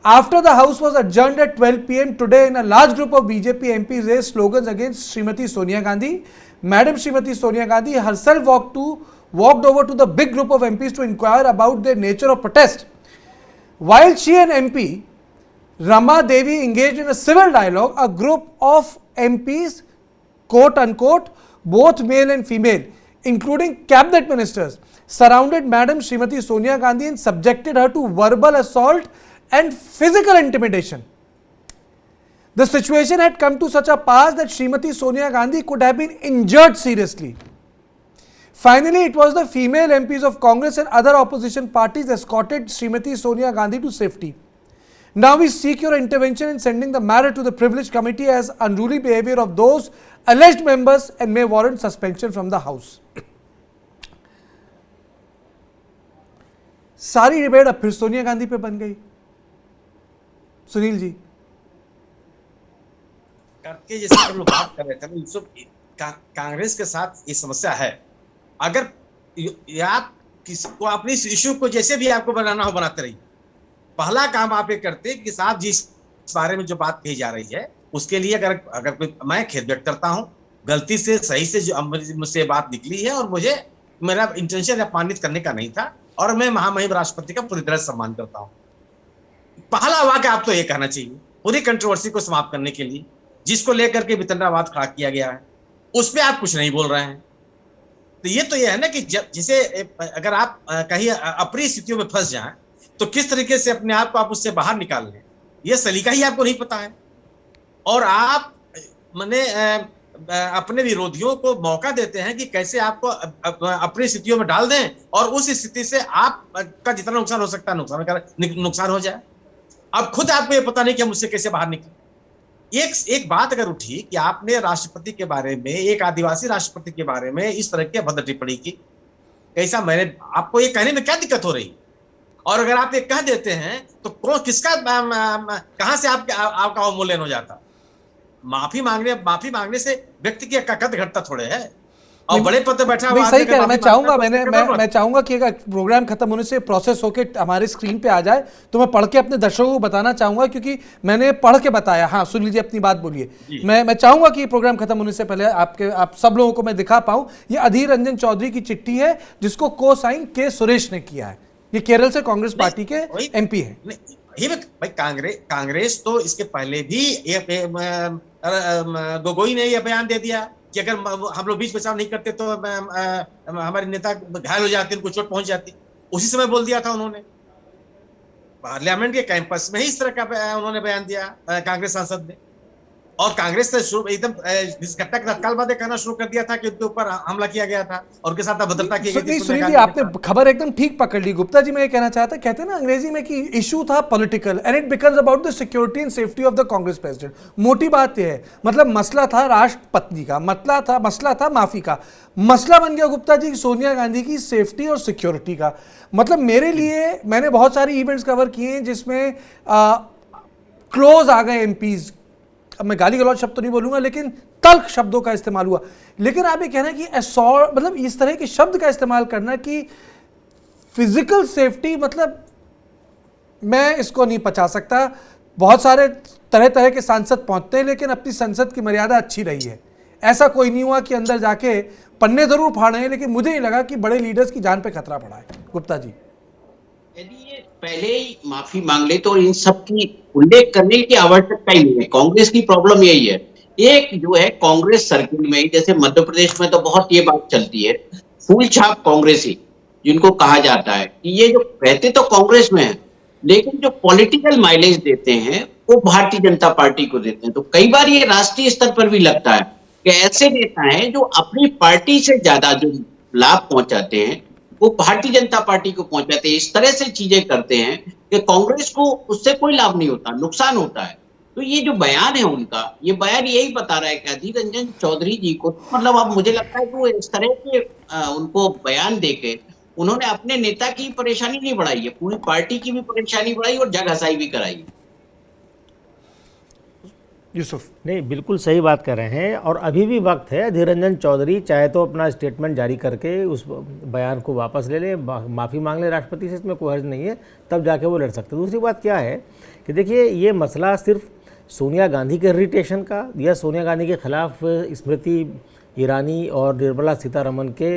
Speaker 1: After the house was adjourned at 12 PM today, in a large group of BJP MPs raised slogans against Srimati Sonia Gandhi. Madam Srimati Sonia Gandhi herself walked over to the big group of MPs to inquire about their nature of protest. While she and MP Rama Devi engaged in a civil dialogue. A group of MPs, quote unquote, both male and female, including cabinet ministers, surrounded Madam Srimati Sonia Gandhi and subjected her to verbal assault and physical intimidation. The situation had come to such a pass that Srimati Sonia Gandhi could have been injured seriously. Finally, it was the female MPs of Congress and other opposition parties escorted Srimati Sonia Gandhi to safety. Now we seek your intervention in sending the matter to the privilege committee as unruly behavior of those alleged members and may warrant suspension from the house. सारी debate अब फिर सोनिया गांधी पे बन गई। सुनील जी,
Speaker 9: करके जैसे हम लोग बात कर रहे थे ना, कांग्रेस के साथ ये समस्या है। अगर आप किसको अपनी इस इश्यू को जैसे भी आपको बनाना हो बनाते रहिए। पहला काम आप ये करते कि साहब जिस बारे में जो बात कही जा रही है उसके लिए अगर मैं खेद व्यक्त करता हूं, गलती से सही से जो मुझसे बात निकली है और मुझे मेरा इंटेंशन अपमानित करने का नहीं था और मैं महामहिम राष्ट्रपति का पूरी तरह सम्मान करता हूं। पहला वाक्य आप तो ये कहना चाहिए पूरी कंट्रोवर्सी को समाप्त करने के लिए जिसको लेकर के वितंडावाद खड़ा किया गया है उस पर आप कुछ नहीं बोल रहे हैं। तो ये है ना कि जिसे अगर आप कहीं अप्रिय स्थितियों में फंस जाएं तो किस तरीके से अपने आप को आप उससे बाहर निकाल लें, ये सलीका ही आपको नहीं पता है और आप अपने विरोधियों को मौका देते हैं कि कैसे आपको अपनी स्थितियों में डाल दें और उस स्थिति से आपका जितना नुकसान हो सकता है नुकसान हो जाए। अब खुद आपको ये पता नहीं कि हम उससे कैसे बाहर निकले। एक बात अगर उठी कि आपने राष्ट्रपति के बारे में, एक आदिवासी राष्ट्रपति के बारे में इस तरह की अभद्र टिप्पणी की, कैसा मैंने आपको ये कहने में क्या दिक्कत हो रही? और अगर आप ये कह देते हैं तो किसका कहां से आपका अवमूल्यन हो जाता? माफी मांगने से व्यक्ति की कद घटता थोड़े है और बड़े पद पे बैठा हुआ
Speaker 1: सही कह रहा। मैं चाहूंगा मैं चाहूंगा कि अगर प्रोग्राम खत्म होने से प्रोसेस होके हमारे स्क्रीन पे आ जाए तो मैं पढ़ के अपने दर्शकों को बताना चाहूंगा, क्योंकि मैंने पढ़ के बताया। हाँ, सुन लीजिए, अपनी बात बोलिए। मैं चाहूंगा कि प्रोग्राम खत्म होने से पहले आप सब लोगों को मैं दिखा पाऊं। ये अधीर रंजन चौधरी की चिट्ठी है जिसको को साइन के सुरेश ने किया है। ये केरल से कांग्रेस पार्टी के एमपी है।
Speaker 9: भाई कांग्रेस तो इसके पहले भी गोगोई ने यह बयान दे दिया कि अगर हम लोग बीच बचाव नहीं करते तो हमारे नेता घायल हो जाते, उनको चोट पहुंच जाती। उसी समय बोल दिया था उन्होंने, पार्लियामेंट के कैंपस में ही इस तरह का उन्होंने बयान दिया कांग्रेस सांसद ने। और कांग्रेस ने एकदम इस घटना के तत्काल बाद कहना शुरू कर दिया था कि उनके ऊपर हमला किया गया था और उनके साथ अभद्रता की गई थी।
Speaker 1: सुनील जी, आपने खबर एकदम ठीक पकड़ ली। गुप्ता जी, मैं ये कहना चाहता, कहते हैं ना अंग्रेजी में कि इशू था political and it becomes about the security and safety of the Congress president. मोटी बात यह है, मतलब मसला था राष्ट्रपति का, मसला था माफी का, मसला बन गया गुप्ता जी सोनिया गांधी की सेफ्टी और सिक्योरिटी का। मतलब मेरे लिए, मैंने बहुत सारे इवेंट्स कवर किए हैं जिसमें क्लोज आ गए एमपीज। अब मैं गाली गलौज शब्द तो नहीं बोलूंगा, लेकिन तल्ख शब्दों का इस्तेमाल हुआ। लेकिन आप ये कहना कि असॉल्ट, मतलब इस तरह के शब्द का इस्तेमाल करना कि फिजिकल सेफ्टी, मतलब मैं इसको नहीं पचा सकता। बहुत सारे तरह तरह के सांसद पहुंचते हैं लेकिन अपनी संसद की मर्यादा अच्छी रही है। ऐसा कोई नहीं हुआ कि अंदर जाके पन्ने जरूर फाड़े हैं, लेकिन मुझे नहीं लगा कि बड़े लीडर्स की जान पे खतरा पड़ा है। गुप्ता जी,
Speaker 11: यदि ये पहले ही माफी मांग ले तो इन सब की उल्लेख करने की आवश्यकता ही नहीं है। कांग्रेस की प्रॉब्लम यही है। एक जो है कांग्रेस सर्किल में, जैसे मध्य प्रदेश में तो बहुत ये बात चलती है, फूल छाप कांग्रेसी जिनको कहा जाता है कि ये जो रहते तो कांग्रेस में है लेकिन जो पॉलिटिकल माइलेज देते हैं वो भारतीय जनता पार्टी को देते हैं। तो कई बार ये राष्ट्रीय स्तर पर भी लगता है कि ऐसे नेता हैं जो अपनी पार्टी से ज्यादा जो लाभ पहुंचाते हैं वो भारतीय जनता पार्टी को पहुंचाते हैं। इस तरह से चीजें करते हैं कि कांग्रेस को उससे कोई लाभ नहीं होता, नुकसान होता है। तो ये जो बयान है उनका, ये बयान यही बता रहा है कि अधीर रंजन चौधरी जी को, मतलब अब मुझे लगता है कि वो इस तरह के उनको बयान देके उन्होंने अपने नेता की परेशानी नहीं बढ़ाई है, पूरी पार्टी की भी परेशानी बढ़ाई और जग हसाई भी कराई।
Speaker 1: यूसुफ,
Speaker 8: नहीं, बिल्कुल सही बात कर रहे हैं और अभी भी वक्त है। अधीर रंजन चौधरी चाहे तो अपना स्टेटमेंट जारी करके उस बयान को वापस ले ले, माफ़ी मांग ले राष्ट्रपति से, इसमें कोई हर्ज नहीं है, तब जाके वो लड़ सकते। दूसरी बात क्या है कि देखिए, ये मसला सिर्फ सोनिया गांधी के इरिटेशन का या सोनिया गांधी के खिलाफ स्मृति ईरानी और निर्मला सीतारमण के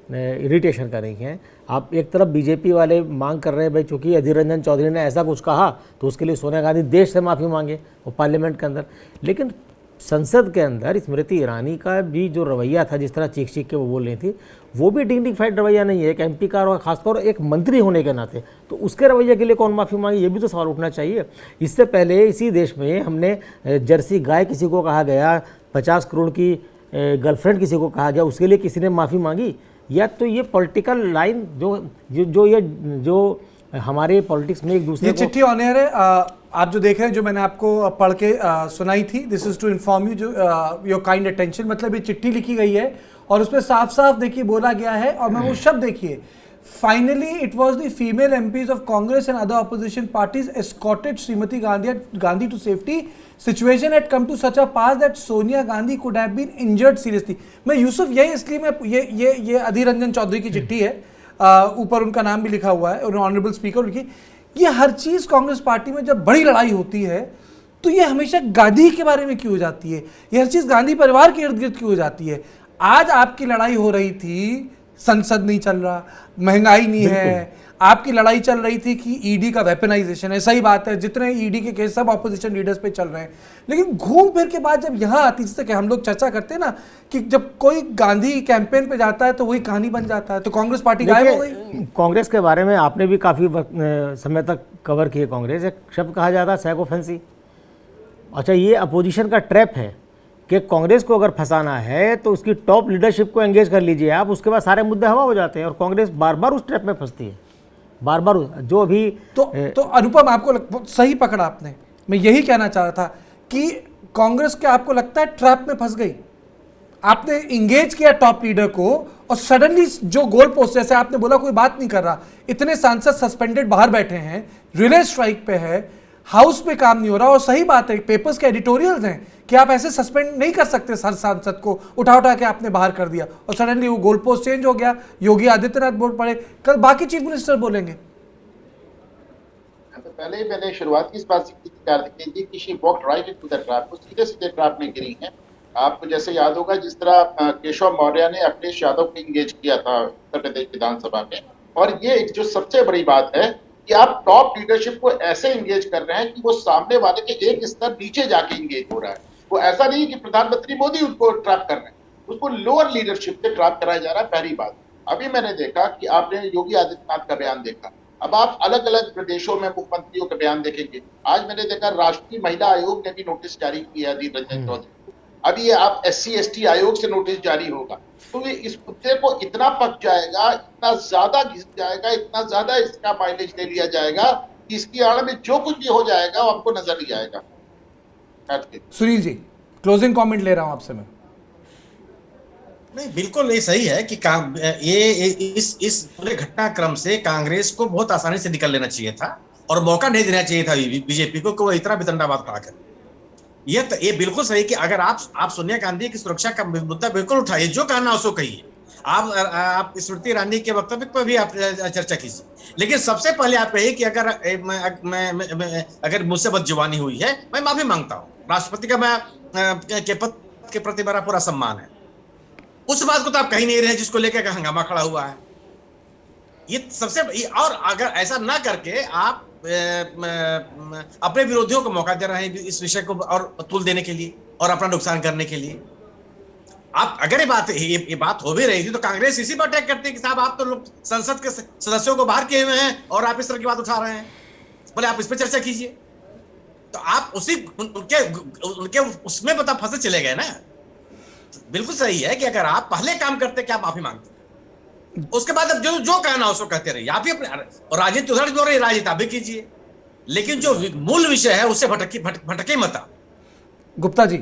Speaker 8: इरिटेशन का नहीं है। आप एक तरफ बीजेपी वाले मांग कर रहे हैं भाई, चूँकि अधीर रंजन चौधरी ने ऐसा कुछ कहा तो उसके लिए सोनिया गांधी देश से माफ़ी मांगे वो पार्लियामेंट के अंदर, लेकिन संसद के अंदर स्मृति ईरानी का भी जो रवैया था, जिस तरह चीख चीख के वो बोल रही थी, वो भी डिग्निफाइड रवैया नहीं है एक एमपी का, और खासतौर एक मंत्री होने के नाते। तो उसके रवैये के लिए कौन माफ़ी मांगे, ये भी तो सवाल उठना चाहिए। इससे पहले इसी देश में हमने जर्सी गाय किसी को कहा गया, 50 करोड़ की गर्लफ्रेंड किसी को कहा गया, उसके लिए किसी ने माफ़ी मांगी? या तो ये पॉलिटिकल लाइन जो हमारे पॉलिटिक्स में एक दूसरे
Speaker 1: ये चिट्ठी ऑन एयर है, आप जो देख रहे हैं, जो मैंने आपको पढ़ के सुनाई थी, this is to inform you जो योर काइंड अटेंशन, मतलब ये चिट्ठी लिखी गई है और उसमें साफ साफ देखिए बोला गया है, और मैं वो शब्द देखिए, finally it was the female MPs of Congress and other opposition parties escorted Shrimati Gandhi to safety, situation had come to such a pass that Sonia Gandhi could have been injured seriously। मैं यूसुफ यही इसलिए मैं ये अधीर रंजन चौधरी की चिट्ठी है, ऊपर उनका नाम भी लिखा हुआ है, ऑनरेबल स्पीकर लिखी। ये हर चीज कांग्रेस पार्टी में जब बड़ी लड़ाई होती है तो ये हमेशा गांधी के बारे में क्यों हो जाती है, ये हर चीज गांधी परिवार के इर्द गिर्द क्यों हो जाती है। आज आपकी लड़ाई हो रही थी, संसद नहीं चल रहा, महंगाई नहीं है, आपकी लड़ाई चल रही थी कि ईडी का वेपनाइजेशन है, सही बात है, जितने ईडी के केस सब ऑपोजिशन लीडर्स पे चल रहे हैं, लेकिन घूम फिर के बाद जब यहाँ आती, जैसे कि हम लोग चर्चा करते हैं ना कि जब कोई गांधी कैंपेन पे जाता है तो वही कहानी बन जाता है, तो कांग्रेस पार्टी गायब हो गई।
Speaker 8: कांग्रेस के बारे में आपने भी काफ़ी समय तक कवर किए कांग्रेस, एक शब्द कहा जाता है सैकोफेंसी। अच्छा, ये अपोजिशन का ट्रैप है कि कांग्रेस को अगर फंसाना है तो उसकी टॉप लीडरशिप को एंगेज कर लीजिए आप, उसके बाद सारे मुद्दे हवा हो जाते हैं, और कांग्रेस बार बार उस ट्रैप में फंसती है, बार बार। जो अभी
Speaker 1: तो अनुपम आपको सही पकड़ा आपने, मैं यही कहना चाह रहा था कि कांग्रेस के आपको लगता है ट्रैप में फंस गई, आपने इंगेज किया टॉप लीडर को और सडनली जो गोल पोस्ट, जैसे आपने बोला कोई बात नहीं कर रहा, इतने सांसद सस्पेंडेड बाहर बैठे हैं, रिले स्ट्राइक पे है, हाउस पे काम नहीं हो रहा, और सही बात है पेपर्स के एडिटोरियल्स हैं कि आप ऐसे सस्पेंड नहीं कर सकते, हर सांसद को उठा के आपने बाहर कर दिया, और सडनली वो गोल पोस्ट चेंज हो गया, योगी आदित्यनाथ बोल पड़े, कल बाकी चीफ मिनिस्टर बोलेंगे।
Speaker 14: तो पहले ही मैंने शुरुआत की इस बात से की थी कि she walked right into the trap, वो सीधे सीधे ट्रैप में गिरी हैं। आपको जैसे याद होगा जिस तरह केशव मौर्य ने अखिलेश यादव को इंगेज किया था उत्तर प्रदेश विधानसभा में, और ये एक जो सबसे बड़ी बात है कि आप टॉप लीडरशिप को ऐसे इंगेज कर रहे हैं कि वो सामने वाले के एक स्तर नीचे जाके इंगेज हो रहा है। वो ऐसा नहीं कि प्रधानमंत्री मोदी उसको ट्रैप कर रहे हैं, उसको लोअर लीडरशिप से ट्रैप कराया जा रहा है। पहली बात, अभी मैंने देखा कि आपने योगी आदित्यनाथ का बयान देखा, अब आप अलग अलग प्रदेशों में मुख्यमंत्रियों का बयान देखेंगे। आज मैंने देखा राष्ट्रीय महिला आयोग ने भी नोटिस जारी किया अधीर रंजन चौधरी को, अभी ये आप SC/ST आयोग से नोटिस जारी होगा, तो ये इस मुद्दे को इतना पक जाएगा, इतना ज्यादा घिस जाएगा, इतना ज्यादा इसका माइलेज ले लिया जाएगा कि इसकी आड़ में जो कुछ भी हो जाएगा वो आपको नजर नहीं आएगा।
Speaker 1: सुनील जी, क्लोजिंग कमेंट ले रहा हूं आपसे मैं।
Speaker 9: नहीं, बिल्कुल ये सही है कि ये इस पूरे घटनाक्रम से कांग्रेस को बहुत आसानी से निकल लेना चाहिए था और मौका नहीं देना चाहिए था बीजेपी को कि वो इतना वितंडावाद खड़ा करे। ये बिल्कुल सही कि अगर आप सोनिया गांधी की सुरक्षा का मुद्दा बिल्कुल उठाइए, जो कहना उसको कहिए, आप स्मृति ईरानी के वक्तव्य पर भी आप चर्चा कीजिए, लेकिन सबसे पहले आप कहिए कि अगर मुझसे बदजुबानी हुई है मैं माफी मांगता हूँ, राष्ट्रपति का मैं के पद के प्रति मेरा पूरा सम्मान है। उस बात को तो आप कहीं नहीं रहे जिसको लेकर हंगामा खड़ा हुआ है। ये सबसे, और अगर ऐसा ना करके आप अपने विरोधियों को मौका दे रहे हैं इस विषय को और तुल देने के लिए और अपना नुकसान करने के लिए। आप अगर ये बात हो भी रही थी तो कांग्रेस इसी पर अटैक करती है कि साहब आप तो लोग संसद के सदस्यों को बाहर किए हुए हैं और आप इस तरह की बात उठा रहे हैं, बोले आप इस पर चर्चा कीजिए। तो आप उनके उसमें बता फंसे चले गए ना। बिल्कुल सही है कि अगर आप पहले काम करते क्या माफी मांगते, उसके बाद अब जो कहना उसको कहते रहिए, आप ही अपने, और राजनीति उधर जो रही राजनीति आप भी कीजिए, लेकिन जो मूल विषय है उससे भटके मत।
Speaker 1: गुप्ता जी,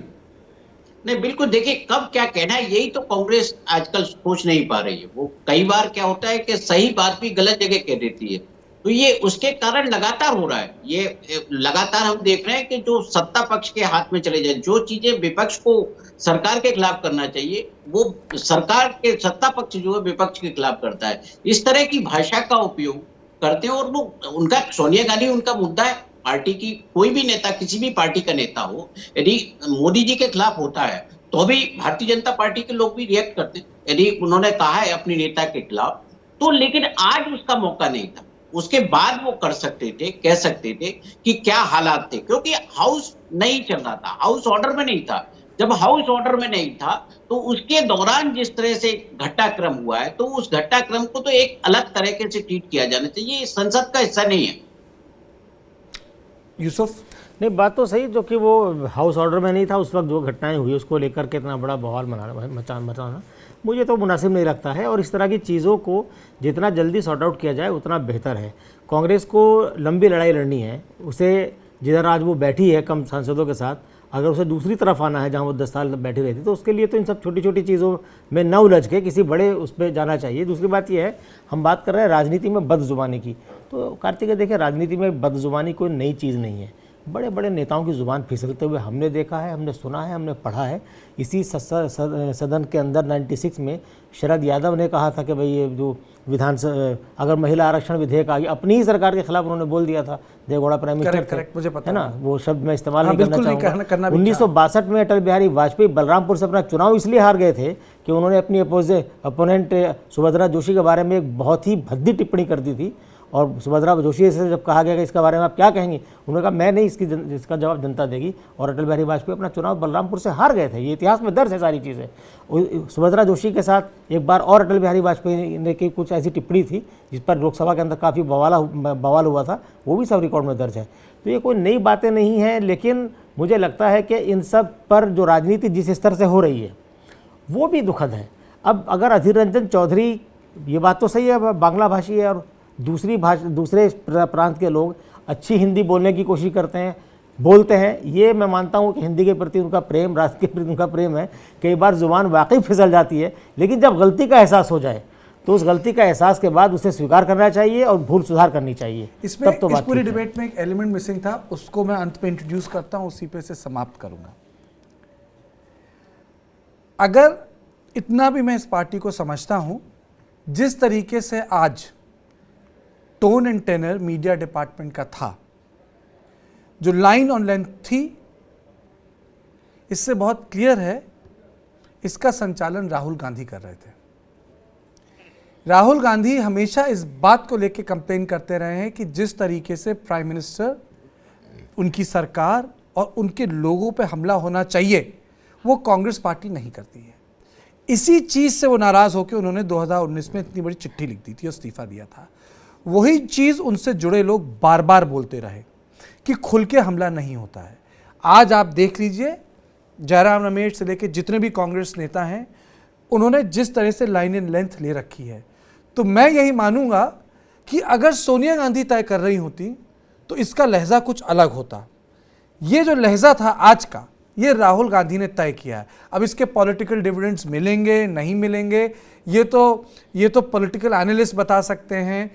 Speaker 12: नहीं बिल्कुल, देखिए कब क्या कहना है यही तो कांग्रेस आजकल सोच नहीं पा रही है। वो कई बार क्या होता है कि सही बात भी गलत जगह कह देती है, तो ये उसके कारण लगातार हो रहा है। ये लगातार हम देख रहे हैं कि जो सत्ता पक्ष के हाथ में चले जाए, जो चीजें विपक्ष को सरकार के खिलाफ करना चाहिए वो सरकार के सत्ता पक्ष जो है विपक्ष के खिलाफ करता है। इस तरह की भाषा का उपयोग करते हैं और वो उनका, सोनिया गांधी उनका मुद्दा है। पार्टी की कोई भी नेता, किसी भी पार्टी का नेता हो, यदि मोदी जी के खिलाफ होता है
Speaker 11: तो भी भारतीय जनता पार्टी के लोग भी रिएक्ट करते, यदि उन्होंने कहा है अपनी नेता के खिलाफ तो, लेकिन आज उसका मौका नहीं था। उसके बाद वो कर सकते थे, कह सकते थे कि क्या हालात थे, क्योंकि हाउस नहीं चल रहा था, हाउस ऑर्डर में नहीं था। जब हाउस ऑर्डर में नहीं था तो उसके दौरान जिस तरह से घटनाक्रम हुआ है, तो उस घटनाक्रम को तो एक अलग तरीके से ट्रीट किया जाना चाहिए, ये संसद का हिस्सा नहीं है।
Speaker 1: यूसुफ,
Speaker 8: नहीं, बात तो सही, जो कि वो हाउस ऑर्डर में नहीं था उस वक्त जो घटनाएं हुई उसको लेकर के इतना बड़ा बवाल मचाना मुझे तो मुनासिब नहीं लगता है। और इस तरह की चीज़ों को जितना जल्दी सॉर्ट आउट किया जाए उतना बेहतर है। कांग्रेस को लंबी लड़ाई लड़नी है, उसे जिधर आज वो बैठी है कम सांसदों के साथ, अगर उसे दूसरी तरफ आना है जहाँ वो 10 साल बैठी रहती, तो उसके लिए तो इन सब छोटी छोटी चीज़ों में न उलझ के किसी बड़े उस पर जाना चाहिए। दूसरी बात यह है, हम बात कर रहे हैं राजनीति में बदजुबानी की, तो कार्तिक देखिए, राजनीति में बदजुबानी कोई नई चीज़ नहीं है। बड़े बड़े नेताओं की ज़ुबान फिसलते हुए हमने देखा है, हमने सुना है, हमने पढ़ा है। इसी सदन के अंदर 96 में शरद यादव ने कहा था कि भाई ये जो अगर महिला आरक्षण विधेयक आ गया, अपनी ही सरकार के खिलाफ उन्होंने बोल दिया था, देवगौड़ा प्राइम मिनिस्टर,
Speaker 1: मुझे पता
Speaker 8: है ना, वो शब्द मैं इस्तेमाल नहीं करना चाहूँगा। 1962 में अटल बिहारी वाजपेयी बलरामपुर से अपना चुनाव इसलिए हार गए थे कि उन्होंने अपनी अपोनेंट सुभद्रा जोशी के बारे में एक बहुत ही भद्दी टिप्पणी कर दी थी। और सुभद्रा जोशी से जब कहा गया कि इसका बारे में आप क्या कहेंगे, उन्होंने कहा मैं नहीं, इसका जवाब जनता देगी। और अटल बिहारी वाजपेयी अपना चुनाव बलरामपुर से हार गए थे, ये इतिहास में दर्ज है सारी चीज़ें। सुभद्रा जोशी के साथ एक बार और अटल बिहारी वाजपेयी ने की कुछ ऐसी टिप्पणी थी जिस पर लोकसभा के अंदर काफ़ी बवाल हुआ था, वो भी सब रिकॉर्ड में दर्ज है। तो ये कोई नई बातें नहीं हैं, लेकिन मुझे लगता है कि इन सब पर जो राजनीति जिस स्तर से हो रही है वो भी दुखद है। अब अगर अधीर रंजन चौधरी, ये बात तो सही है, बांग्ला भाषी है और दूसरे प्रांत के लोग अच्छी हिंदी बोलने की कोशिश करते हैं, बोलते हैं, ये मैं मानता हूँ कि हिंदी के प्रति उनका प्रेम, राष्ट्र के प्रति उनका प्रेम है। कई बार ज़ुबान वाकई फिसल जाती है, लेकिन जब गलती का एहसास हो जाए तो उस गलती का एहसास के बाद उसे स्वीकार करना चाहिए और भूल सुधार करनी चाहिए।
Speaker 1: इसमें
Speaker 8: तब तो
Speaker 1: इस पूरी डिबेट में एक एलिमेंट मिसिंग था, उसको मैं अंत में इंट्रोड्यूस करता हूँ, उसी पे से समाप्त करूँगा। अगर इतना भी मैं इस पार्टी को समझता हूँ, जिस तरीके से आज tone and tenor media department का था, जो लाइन ऑन लेंथ थी, इससे बहुत क्लियर है इसका संचालन राहुल गांधी कर रहे थे। राहुल गांधी हमेशा इस बात को लेकर कंप्लेन करते रहे हैं कि जिस तरीके से प्राइम मिनिस्टर, उनकी सरकार और उनके लोगों पे हमला होना चाहिए, वो कांग्रेस पार्टी नहीं करती है। इसी चीज़ से वो नाराज़ होकर उन्होंने 2019 में इतनी बड़ी चिट्ठी लिख दी थी और इस्तीफा दिया था। वही चीज़ उनसे जुड़े लोग बार बार बोलते रहे कि खुल के हमला नहीं होता है। आज आप देख लीजिए, जयराम रमेश से लेकर जितने भी कांग्रेस नेता हैं, उन्होंने जिस तरह से लाइन इन लेंथ ले रखी है, तो मैं यही मानूंगा कि अगर सोनिया गांधी तय कर रही होती तो इसका लहजा कुछ अलग होता। ये जो लहजा था आज का, ये राहुल गांधी ने तय किया है। अब इसके पॉलिटिकल डिविडेंड्स मिलेंगे नहीं मिलेंगे, ये तो पॉलिटिकल एनालिस्ट बता सकते हैं,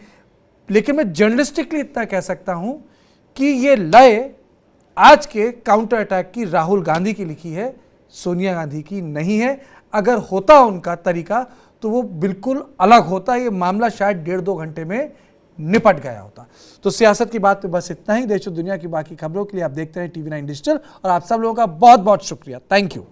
Speaker 1: लेकिन मैं जर्नलिस्टिकली इतना कह सकता हूं कि ये लय आज के काउंटर अटैक की राहुल गांधी की लिखी है, सोनिया गांधी की नहीं है। अगर होता उनका तरीका तो वो बिल्कुल अलग होता, ये मामला शायद 1.5-2 घंटे में निपट गया होता। तो सियासत की बात पे बस इतना ही। देश और दुनिया की बाकी खबरों के लिए आप देखते हैं TV9 डिजिटल, और आप सब लोगों का बहुत बहुत शुक्रिया। Thank you.